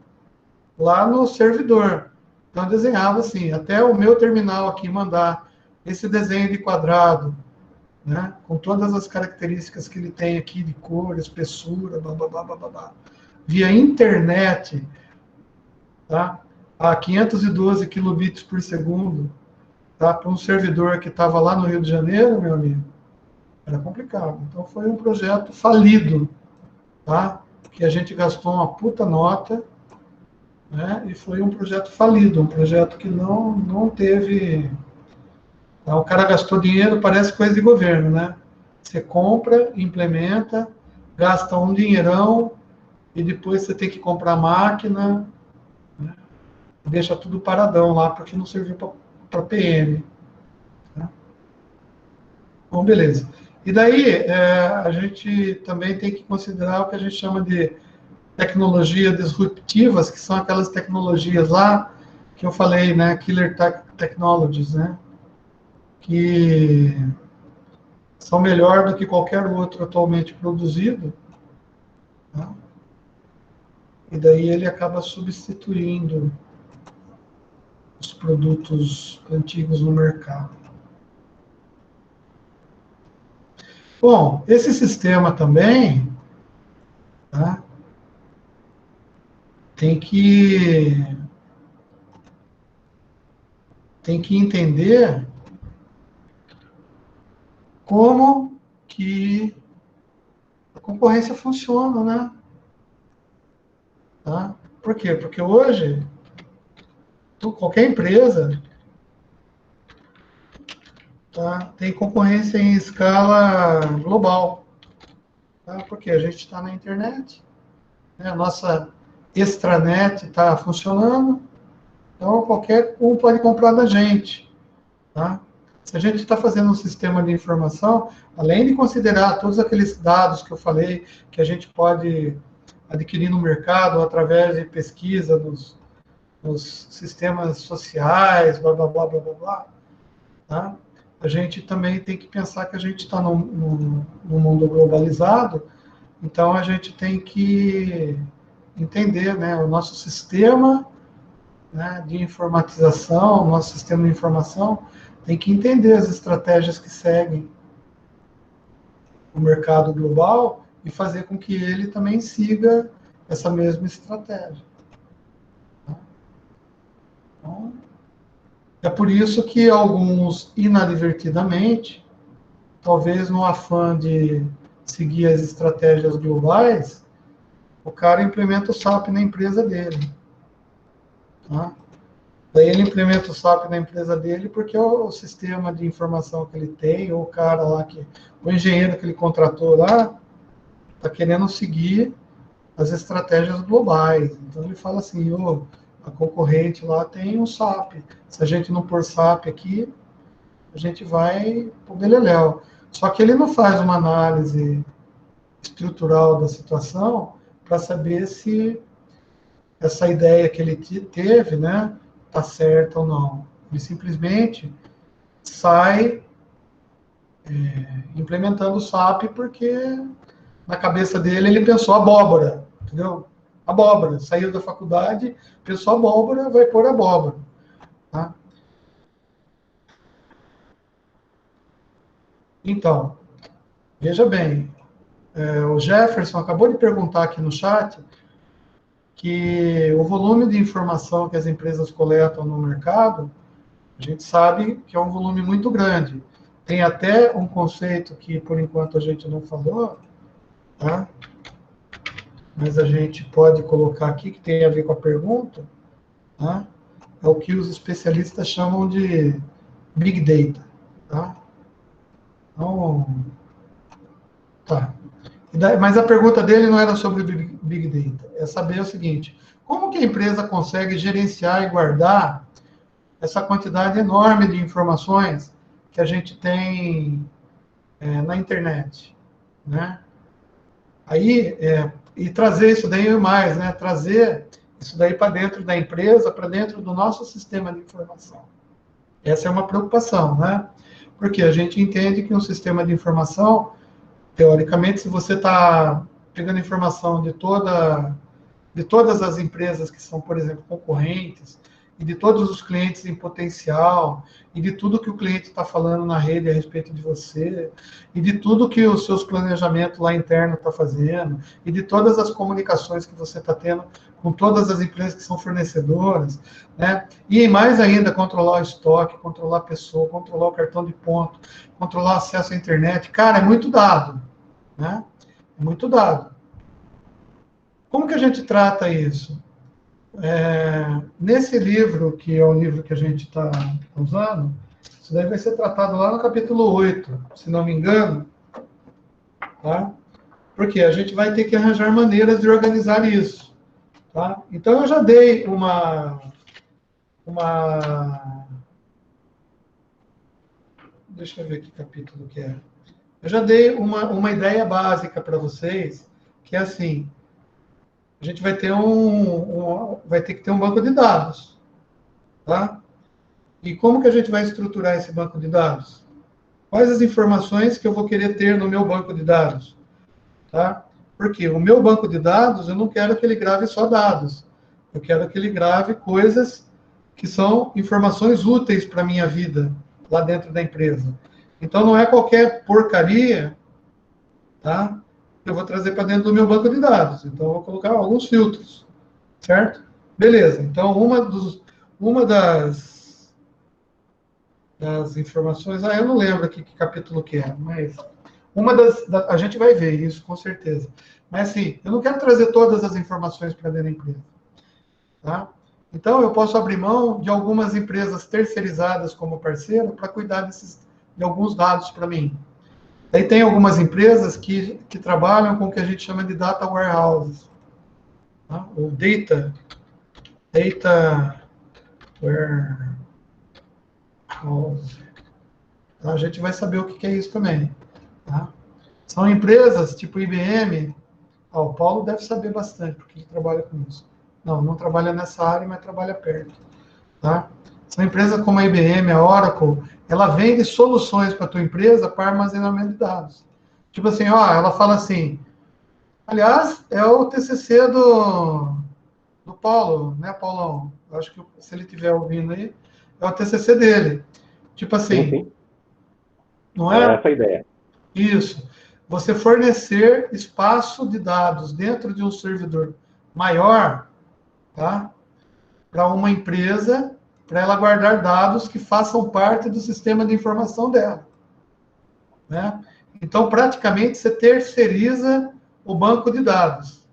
lá no servidor. Então, eu desenhava assim, até o meu terminal aqui mandar esse desenho de quadrado, né, com todas as características que ele tem aqui, de cor, espessura, blá, blá, blá, blá, blá, via internet, tá, a 512 kilobits por segundo, tá, para um servidor que estava lá no Rio de Janeiro, meu amigo, era complicado. Então, foi um projeto falido, tá, que a gente gastou uma puta nota, né, e foi um projeto falido, um projeto que não teve... O cara gastou dinheiro, parece coisa de governo, né? Você compra, implementa, gasta um dinheirão, e depois você tem que comprar máquina, né? Deixa tudo paradão lá, porque não serviu para PM. Tá? Bom, beleza. E daí, a gente também tem que considerar o que a gente chama de tecnologias disruptivas, que são aquelas tecnologias lá que eu falei, né? Killer Technologies, né? Que são melhor do que qualquer outro atualmente produzido, tá? E daí ele acaba substituindo os produtos antigos no mercado. Bom, esse sistema também, tá, tem que entender como que a concorrência funciona, né? Tá? Por quê? Porque hoje, qualquer empresa, tá, tem concorrência em escala global. Tá? Porque a gente está na internet, né? A nossa extranet está funcionando, então qualquer um pode comprar da gente. Tá? Se a gente está fazendo um sistema de informação, além de considerar todos aqueles dados que eu falei, que a gente pode adquirir no mercado através de pesquisa nos sistemas sociais, blá, blá, blá, blá, blá, blá, tá? a gente também tem que pensar que a gente está num mundo globalizado, então a gente tem que entender, né, o nosso sistema, né, de informatização, o nosso sistema de informação, tem que entender as estratégias que seguem o mercado global e fazer com que ele também siga essa mesma estratégia. Então, é por isso que alguns, inadvertidamente, talvez no afã de seguir as estratégias globais, o cara implementa o SAP na empresa dele. Tá? Daí ele implementa o SAP na empresa dele porque é o sistema de informação que ele tem, ou o cara lá, o engenheiro que ele contratou lá, está querendo seguir as estratégias globais. Então ele fala assim, a concorrente lá tem um SAP. Se a gente não pôr SAP aqui, a gente vai pro beleléu. Só que ele não faz uma análise estrutural da situação para saber se essa ideia que ele teve, né, está certa ou não. Ele simplesmente sai implementando o SAP porque na cabeça dele ele pensou abóbora, entendeu? Abóbora. Saiu da faculdade, pensou abóbora, vai pôr abóbora. Tá? Então, veja bem, o Jefferson acabou de perguntar aqui no chat que o volume de informação que as empresas coletam no mercado, a gente sabe que é um volume muito grande. Tem até um conceito que, por enquanto, a gente não falou, tá? Mas a gente pode colocar aqui, que tem a ver com a pergunta, tá? É o que os especialistas chamam de Big Data. Tá? Então, tá. Mas a pergunta dele não era sobre Big Data, é saber o seguinte, como que a empresa consegue gerenciar e guardar essa quantidade enorme de informações que a gente tem na internet, né? Aí, e trazer isso daí mais, né? Trazer isso daí para dentro da empresa, para dentro do nosso sistema de informação. Essa é uma preocupação, né? Porque a gente entende que um sistema de informação, teoricamente, se você está pegando informação de todas as empresas que são, por exemplo, concorrentes, e de todos os clientes em potencial, e de tudo que o cliente está falando na rede a respeito de você, e de tudo que os seus planejamentos lá interno está fazendo, e de todas as comunicações que você está tendo com todas as empresas que são fornecedoras, né? E mais ainda, controlar o estoque, controlar a pessoa, controlar o cartão de ponto, controlar o acesso à internet. Cara, é muito dado, né? É muito dado. Como que a gente trata isso? Nesse livro, que é o livro que a gente está usando, isso daí vai ser tratado lá no capítulo 8, se não me engano, tá? Porque a gente vai ter que arranjar maneiras de organizar isso, tá? Então, eu já dei deixa eu ver que capítulo que é. Eu já dei uma ideia básica para vocês, que é assim, a gente vai ter vai ter que ter um banco de dados, tá? E como que a gente vai estruturar esse banco de dados? Quais as informações que eu vou querer ter no meu banco de dados, tá? Porque o meu banco de dados, eu não quero que ele grave só dados. Eu quero que ele grave coisas que são informações úteis para a minha vida, lá dentro da empresa. Então, não é qualquer porcaria, tá? Eu vou trazer para dentro do meu banco de dados. Então, eu vou colocar alguns filtros, certo? Beleza. Então, uma das informações... eu não lembro aqui que capítulo que é, mas... a gente vai ver isso, com certeza. Mas, assim, eu não quero trazer todas as informações para dentro da empresa, tá? Então, eu posso abrir mão de algumas empresas terceirizadas como parceiro para cuidar de alguns dados para mim. Aí tem algumas empresas que trabalham com o que a gente chama de data warehouses, tá? Ou data warehouse. Então, a gente vai saber o que é isso também, tá? São empresas tipo IBM. O Paulo deve saber bastante, porque ele trabalha com isso. Não trabalha nessa área, mas trabalha perto, tá? São empresas como a IBM, a Oracle, ela vende soluções para a tua empresa para armazenamento de dados. Tipo assim, ó, ela fala assim, aliás, é o TCC do Paulo, né, Paulão? Eu acho que se ele estiver ouvindo aí, é o TCC dele. Tipo assim, Sim. não É é? essa a ideia. Isso. Você fornecer espaço de dados dentro de um servidor maior, tá? Para uma empresa, para ela guardar dados que façam parte do sistema de informação dela, né? Então, praticamente, você terceiriza o banco de dados.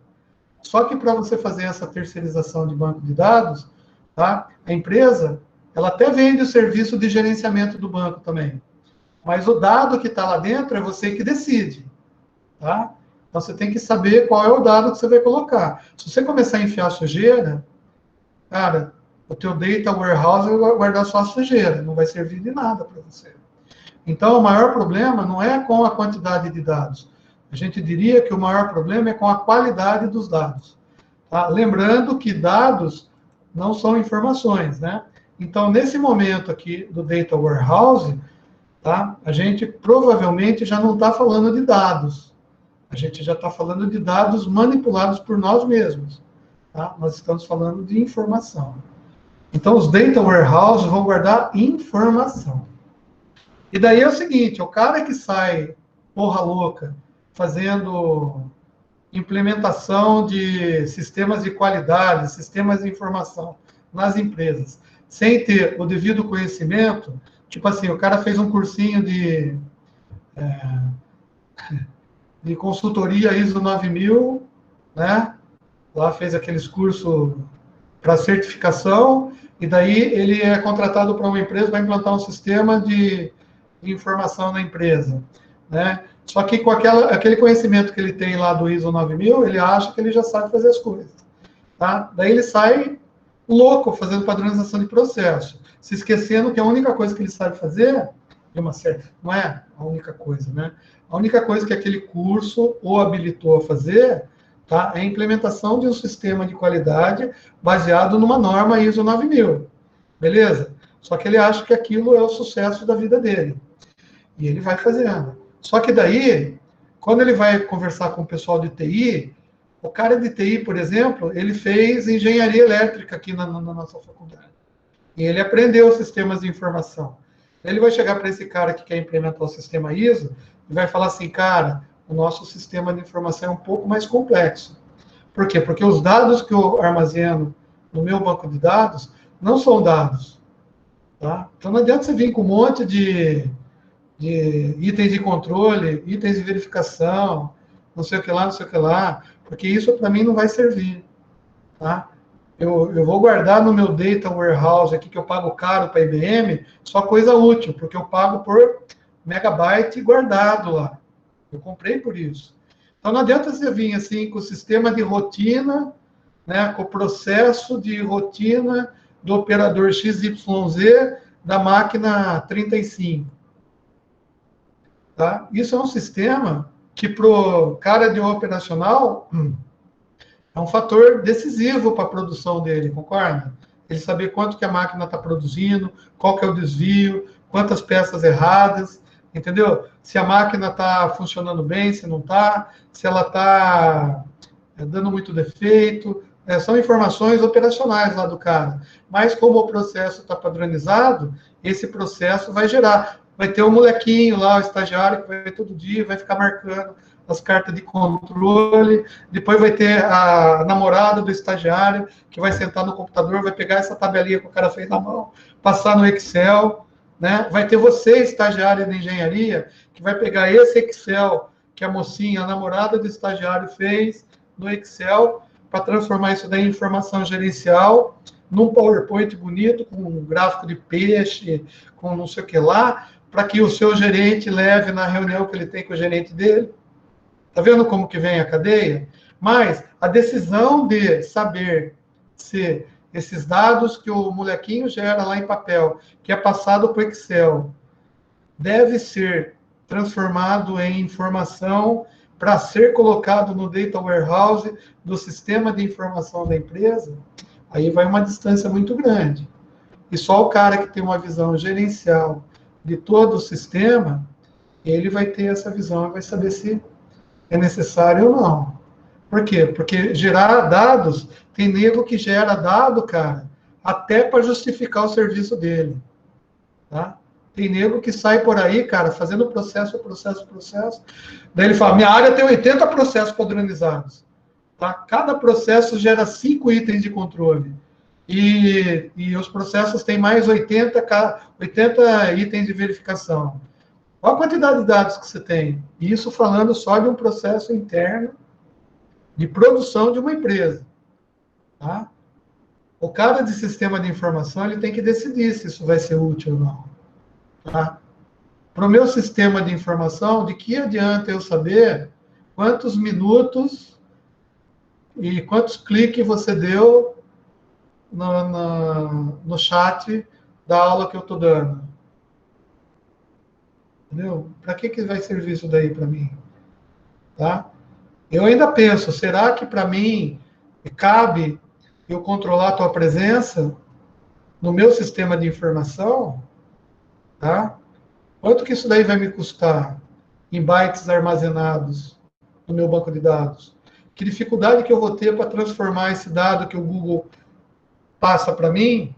Só que para você fazer essa terceirização de banco de dados, tá? A empresa, ela até vende o serviço de gerenciamento do banco também. Mas o dado que está lá dentro é você que decide, tá? Então, você tem que saber qual é o dado que você vai colocar. Se você começar a enfiar sujeira, cara, o teu data warehouse vai guardar só a sujeira, não vai servir de nada para você. Então, o maior problema não é com a quantidade de dados. A gente diria que o maior problema é com a qualidade dos dados. Tá? Lembrando que dados não são informações, né? Então, nesse momento aqui do data warehouse, tá? A gente provavelmente já não está falando de dados. A gente já está falando de dados manipulados por nós mesmos. Tá? Nós estamos falando de informação. Então, os data warehouse vão guardar informação. E daí é o seguinte, o cara que sai porra louca fazendo implementação de sistemas de qualidade, sistemas de informação nas empresas, sem ter o devido conhecimento, tipo assim, o cara fez um cursinho de consultoria ISO 9000, né? Lá fez aqueles cursos para certificação, e daí ele é contratado para uma empresa para implantar um sistema de informação na empresa, né? Só que com aquele conhecimento que ele tem lá do ISO 9000, ele acha que ele já sabe fazer as coisas, tá? Daí ele sai louco fazendo padronização de processo, se esquecendo que a única coisa que ele sabe fazer, não é a única coisa, né? A única coisa que aquele curso o habilitou a fazer, tá? É a implementação de um sistema de qualidade baseado numa norma ISO 9000, beleza? Só que ele acha que aquilo é o sucesso da vida dele. E ele vai fazendo. Só que daí, quando ele vai conversar com o pessoal de TI, o cara de TI, por exemplo, ele fez engenharia elétrica aqui na nossa faculdade. E ele aprendeu sistemas de informação. Ele vai chegar para esse cara que quer implementar o sistema ISO e vai falar assim, cara, o nosso sistema de informação é um pouco mais complexo. Por quê? Porque os dados que eu armazeno no meu banco de dados não são dados. Tá? Então não adianta você vir com um monte de itens de controle, itens de verificação, não sei o que lá, não sei o que lá, porque isso para mim não vai servir. Tá? Eu vou guardar no meu data warehouse aqui, que eu pago caro para a IBM, só coisa útil, porque eu pago por megabyte guardado lá. Eu comprei por isso. Então não adianta você vir assim com o sistema de rotina, né, com o processo de rotina do operador XYZ da máquina 35. Tá? Isso é um sistema que, para o cara de operacional, é um fator decisivo para a produção dele, concorda? Ele saber quanto que a máquina está produzindo, qual que é o desvio, quantas peças erradas, entendeu? Se a máquina está funcionando bem, se não está, se ela está dando muito defeito. São informações operacionais lá do cara. Mas como o processo está padronizado, esse processo vai gerar. Vai ter um molequinho lá, o estagiário, que vai todo dia, vai ficar marcando as cartas de controle. Depois vai ter a namorada do estagiário, que vai sentar no computador, vai pegar essa tabelinha que o cara fez na mão, passar no Excel, né? Vai ter você, estagiário de engenharia, que vai pegar esse Excel que a mocinha, a namorada do estagiário fez no Excel, para transformar isso daí em informação gerencial, num PowerPoint bonito, com um gráfico de peixe, com não sei o que lá, para que o seu gerente leve na reunião que ele tem com o gerente dele. Está vendo como que vem a cadeia? Mas a decisão de saber se esses dados que o molequinho gera lá em papel, que é passado para o Excel, deve ser transformado em informação para ser colocado no data warehouse do sistema de informação da empresa, aí vai uma distância muito grande. E só o cara que tem uma visão gerencial de todo o sistema, ele vai ter essa visão, vai saber se é necessário ou não. Por quê? Porque gerar dados, tem nego que gera dado, cara, até para justificar o serviço dele. Tá? Tem nego que sai por aí, cara, fazendo processo. Daí ele fala, minha área tem 80 processos padronizados. Tá? Cada processo gera 5 itens de controle. E os processos têm mais 80 itens de verificação. Olha a quantidade de dados que você tem. Isso falando só de um processo interno de produção de uma empresa. Tá? O cara de sistema de informação, ele tem que decidir se isso vai ser útil ou não. Tá? Para o meu sistema de informação, de que adianta eu saber quantos minutos e quantos cliques você deu no chat da aula que eu estou dando? Entendeu? Para que vai servir isso daí para mim? Tá? Eu ainda penso, será que para mim cabe eu controlar a tua presença no meu sistema de informação? Tá? Quanto que isso daí vai me custar em bytes armazenados no meu banco de dados? Que dificuldade que eu vou ter para transformar esse dado que o Google passa para mim,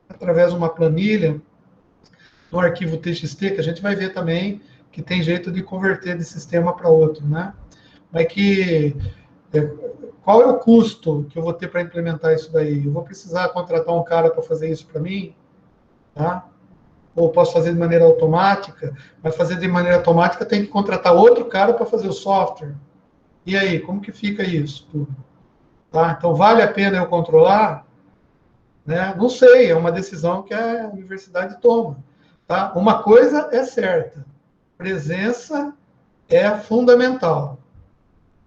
através de uma planilha, no arquivo TXT, que a gente vai ver também que tem jeito de converter de sistema para outro, né? Mas qual é o custo que eu vou ter para implementar isso daí? Eu vou precisar contratar um cara para fazer isso para mim? Tá? Ou posso fazer de maneira automática? Mas fazer de maneira automática tem que contratar outro cara para fazer o software. E aí, como que fica isso tudo? Tá? Então, vale a pena eu controlar? Né? Não sei, é uma decisão que a universidade toma. Tá? Uma coisa é certa, presença é fundamental.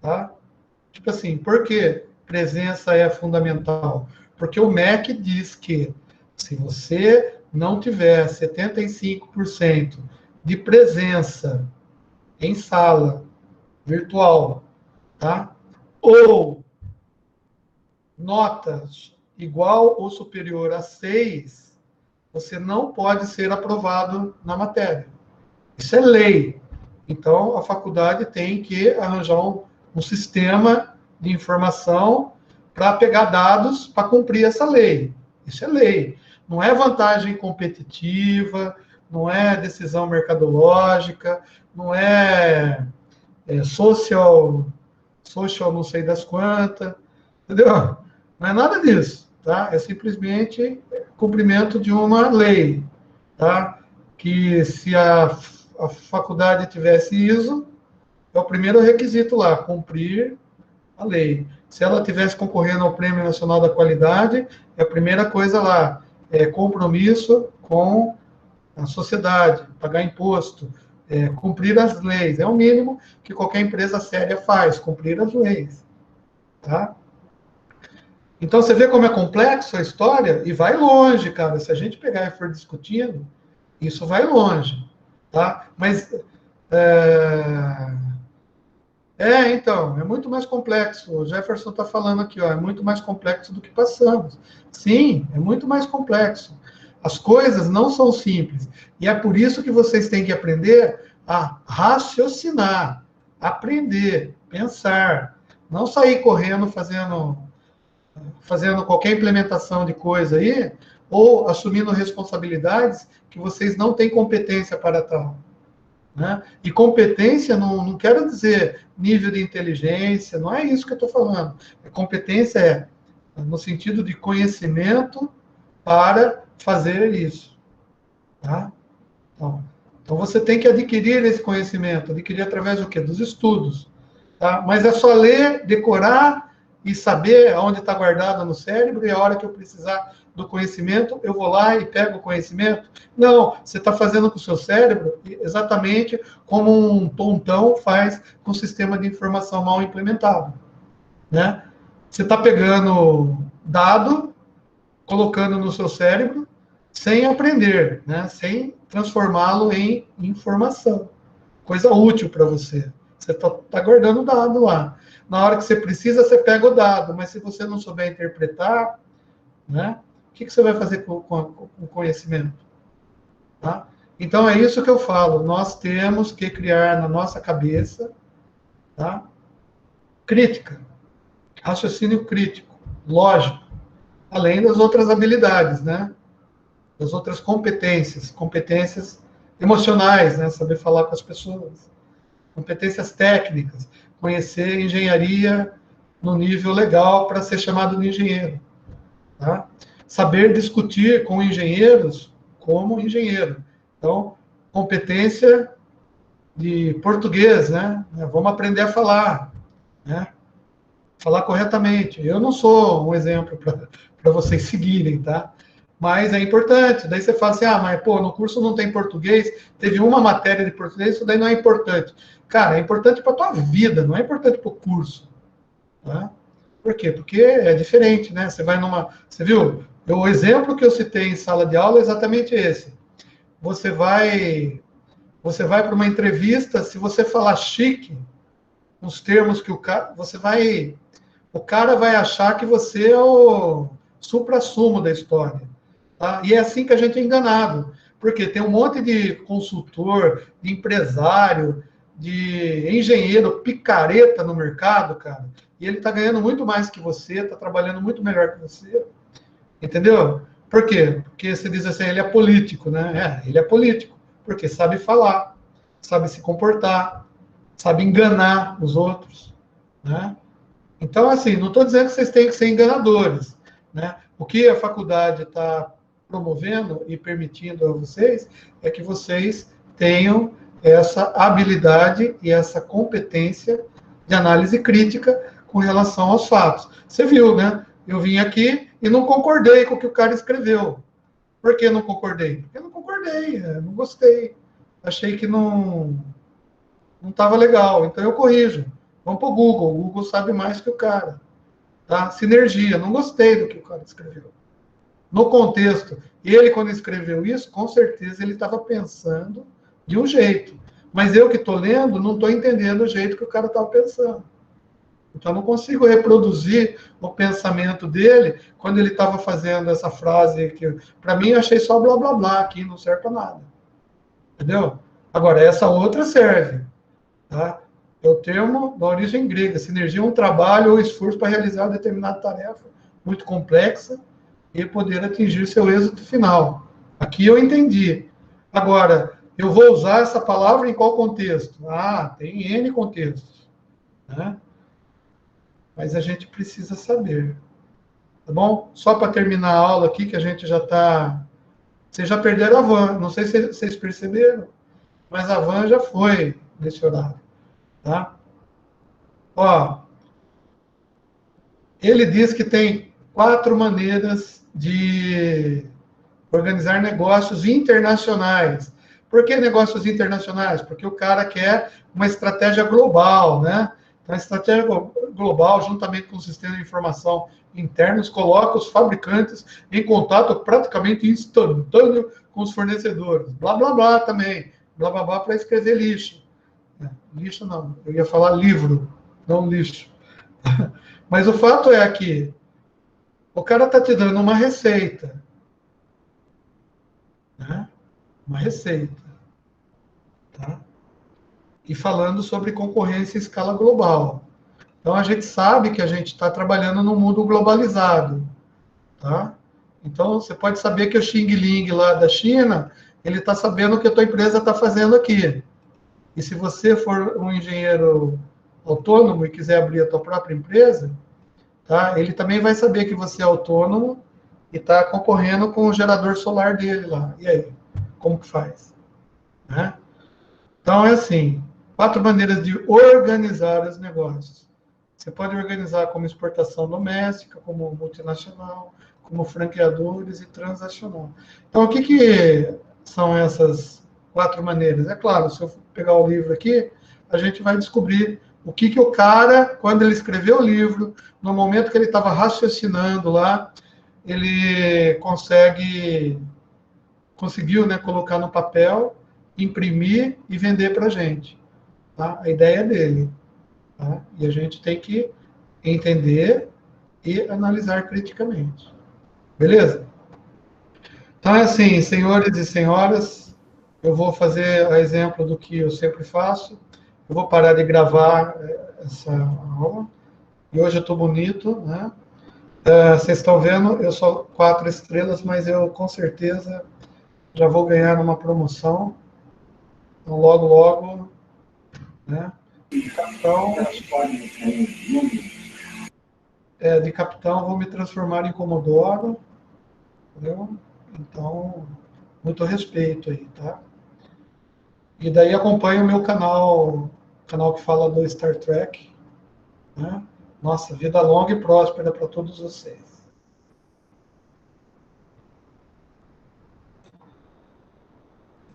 Tá? Tipo assim, por que presença é fundamental? Porque o MEC diz que se você não tiver 75% de presença em sala virtual, tá? Ou notas igual ou superior a 6, você não pode ser aprovado na matéria. Isso é lei. Então, a faculdade tem que arranjar um sistema de informação para pegar dados para cumprir essa lei. Isso é lei. Não é vantagem competitiva, não é decisão mercadológica, não é social não sei das quantas, entendeu? Não é nada disso, tá? É simplesmente cumprimento de uma lei, tá? Que se a faculdade tivesse ISO, é o primeiro requisito lá, cumprir a lei. Se ela tivesse concorrendo ao Prêmio Nacional da Qualidade, é a primeira coisa lá, compromisso com a sociedade, pagar imposto, cumprir as leis. É o mínimo que qualquer empresa séria faz, cumprir as leis. Tá? Então, você vê como é complexo a história e vai longe, cara. Se a gente pegar e for discutindo, isso vai longe. Tá? Mas... então, é muito mais complexo. O Jefferson está falando aqui, ó, é muito mais complexo do que passamos. Sim, é muito mais complexo. As coisas não são simples. E é por isso que vocês têm que aprender a raciocinar, aprender, pensar. Não sair correndo fazendo qualquer implementação de coisa aí, ou assumindo responsabilidades que vocês não têm competência para tal. Né? E competência não quero dizer nível de inteligência, não é isso que eu estou falando. Competência é no sentido de conhecimento para fazer isso. Tá? Então você tem que adquirir esse conhecimento, adquirir através do quê? Dos estudos. Tá? Mas é só ler, decorar e saber onde está guardado no cérebro, e a hora que eu precisar do conhecimento, eu vou lá e pego o conhecimento. Não, você está fazendo com o seu cérebro exatamente como um tontão faz com o sistema de informação mal implementado. Né? Você está pegando dado, colocando no seu cérebro, sem aprender, né? Sem transformá-lo em informação. Coisa útil para você. Você está guardando o dado lá. Na hora que você precisa, você pega o dado, mas se você não souber interpretar, né? O que você vai fazer com o conhecimento? Tá? Então, é isso que eu falo. Nós temos que criar na nossa cabeça, tá? Crítica, raciocínio crítico, lógico, além das outras habilidades, né? Das outras competências, competências emocionais, né? Saber falar com as pessoas, competências técnicas, conhecer engenharia no nível legal para ser chamado de engenheiro, tá? Saber discutir com engenheiros como engenheiro. Então, competência de português, né? Vamos aprender a falar, né? Falar corretamente. Eu não sou um exemplo para vocês seguirem, tá? Mas é importante. Daí você fala assim, mas pô, no curso não tem português, teve uma matéria de português, isso daí não é importante. Cara, é importante para a tua vida, não é importante para o curso, tá? Por quê? Porque é diferente, né? Você vai numa... Você viu? O exemplo que eu citei em sala de aula é exatamente esse. Você vai para uma entrevista, se você falar chique, uns termos que o cara vai achar que você é o suprassumo da história, tá? E é assim que a gente é enganado, porque tem um monte de consultor, de empresário, de engenheiro picareta no mercado, cara, e ele está ganhando muito mais que você, está trabalhando muito melhor que você, entendeu? Por quê? Porque você diz assim, ele é político, né? Ele é político, porque sabe falar, sabe se comportar, sabe enganar os outros, né? Então, assim, não estou dizendo que vocês têm que ser enganadores, né? O que a faculdade está promovendo e permitindo a vocês é que vocês tenham essa habilidade e essa competência de análise crítica com relação aos fatos. Você viu, né? Eu vim aqui e não concordei com o que o cara escreveu. Por que não concordei? Porque eu não concordei, não gostei. Achei que não estava legal, então eu corrijo. Vamos para o Google sabe mais que o cara. Tá? Sinergia, não gostei do que o cara escreveu. No contexto, ele quando escreveu isso, com certeza ele estava pensando de um jeito. Mas eu que estou lendo, não estou entendendo o jeito que o cara estava pensando. Então, eu não consigo reproduzir o pensamento dele quando ele estava fazendo essa frase que, para mim, eu achei só blá, blá, blá, aqui não serve para nada. Entendeu? Agora, essa outra serve. Tá? É o termo da origem grega. Sinergia é um trabalho ou esforço para realizar uma determinada tarefa muito complexa e poder atingir seu êxito final. Aqui eu entendi. Agora, eu vou usar essa palavra em qual contexto? Tem N contextos, né? Mas a gente precisa saber. Tá bom? Só para terminar a aula aqui, que a gente já está... Vocês já perderam a van. Não sei se vocês perceberam, mas a van já foi nesse horário. Tá? Ó, ele diz que tem 4 maneiras de organizar negócios internacionais. Por que negócios internacionais? Porque o cara quer uma estratégia global, né? Então, a estratégia global, juntamente com o sistema de informação internos, coloca os fabricantes em contato praticamente instantâneo com os fornecedores. Blá, blá, blá também. Blá, blá, blá para escrever lixo. Lixo não, eu ia falar livro, não lixo. Mas o fato é que o cara está te dando uma receita. Né? Uma receita. Tá? E falando sobre concorrência em escala global. Então, a gente sabe que a gente está trabalhando num mundo globalizado. Tá? Então, você pode saber que o Xing Ling lá da China, ele está sabendo o que a tua empresa está fazendo aqui. E se você for um engenheiro autônomo e quiser abrir a tua própria empresa, tá? Ele também vai saber que você é autônomo e está concorrendo com o gerador solar dele lá. E aí? Como que faz? Né? Então, é assim, 4 maneiras de organizar os negócios. Você pode organizar como exportação doméstica, como multinacional, como franqueadores e transacional. Então, o que são essas 4 maneiras? É claro, se eu pegar o livro aqui, a gente vai descobrir o que o cara, quando ele escreveu o livro, no momento que ele estava raciocinando lá, ele conseguiu, né, colocar no papel, imprimir e vender para a gente. Tá? A ideia dele. Tá? E a gente tem que entender e analisar criticamente. Beleza? Então, é assim, senhores e senhoras, eu vou fazer a exemplo do que eu sempre faço. Eu vou parar de gravar essa aula. E hoje eu estou bonito, né? Vocês estão vendo, eu sou 4 estrelas, mas eu com certeza já vou ganhar uma promoção. Então, logo, logo, né? De capitão, vou me transformar em Comodoro. Entendeu? Então, muito respeito aí, tá? E daí acompanha o meu canal que fala do Star Trek, né? Nossa, vida longa e próspera para todos vocês.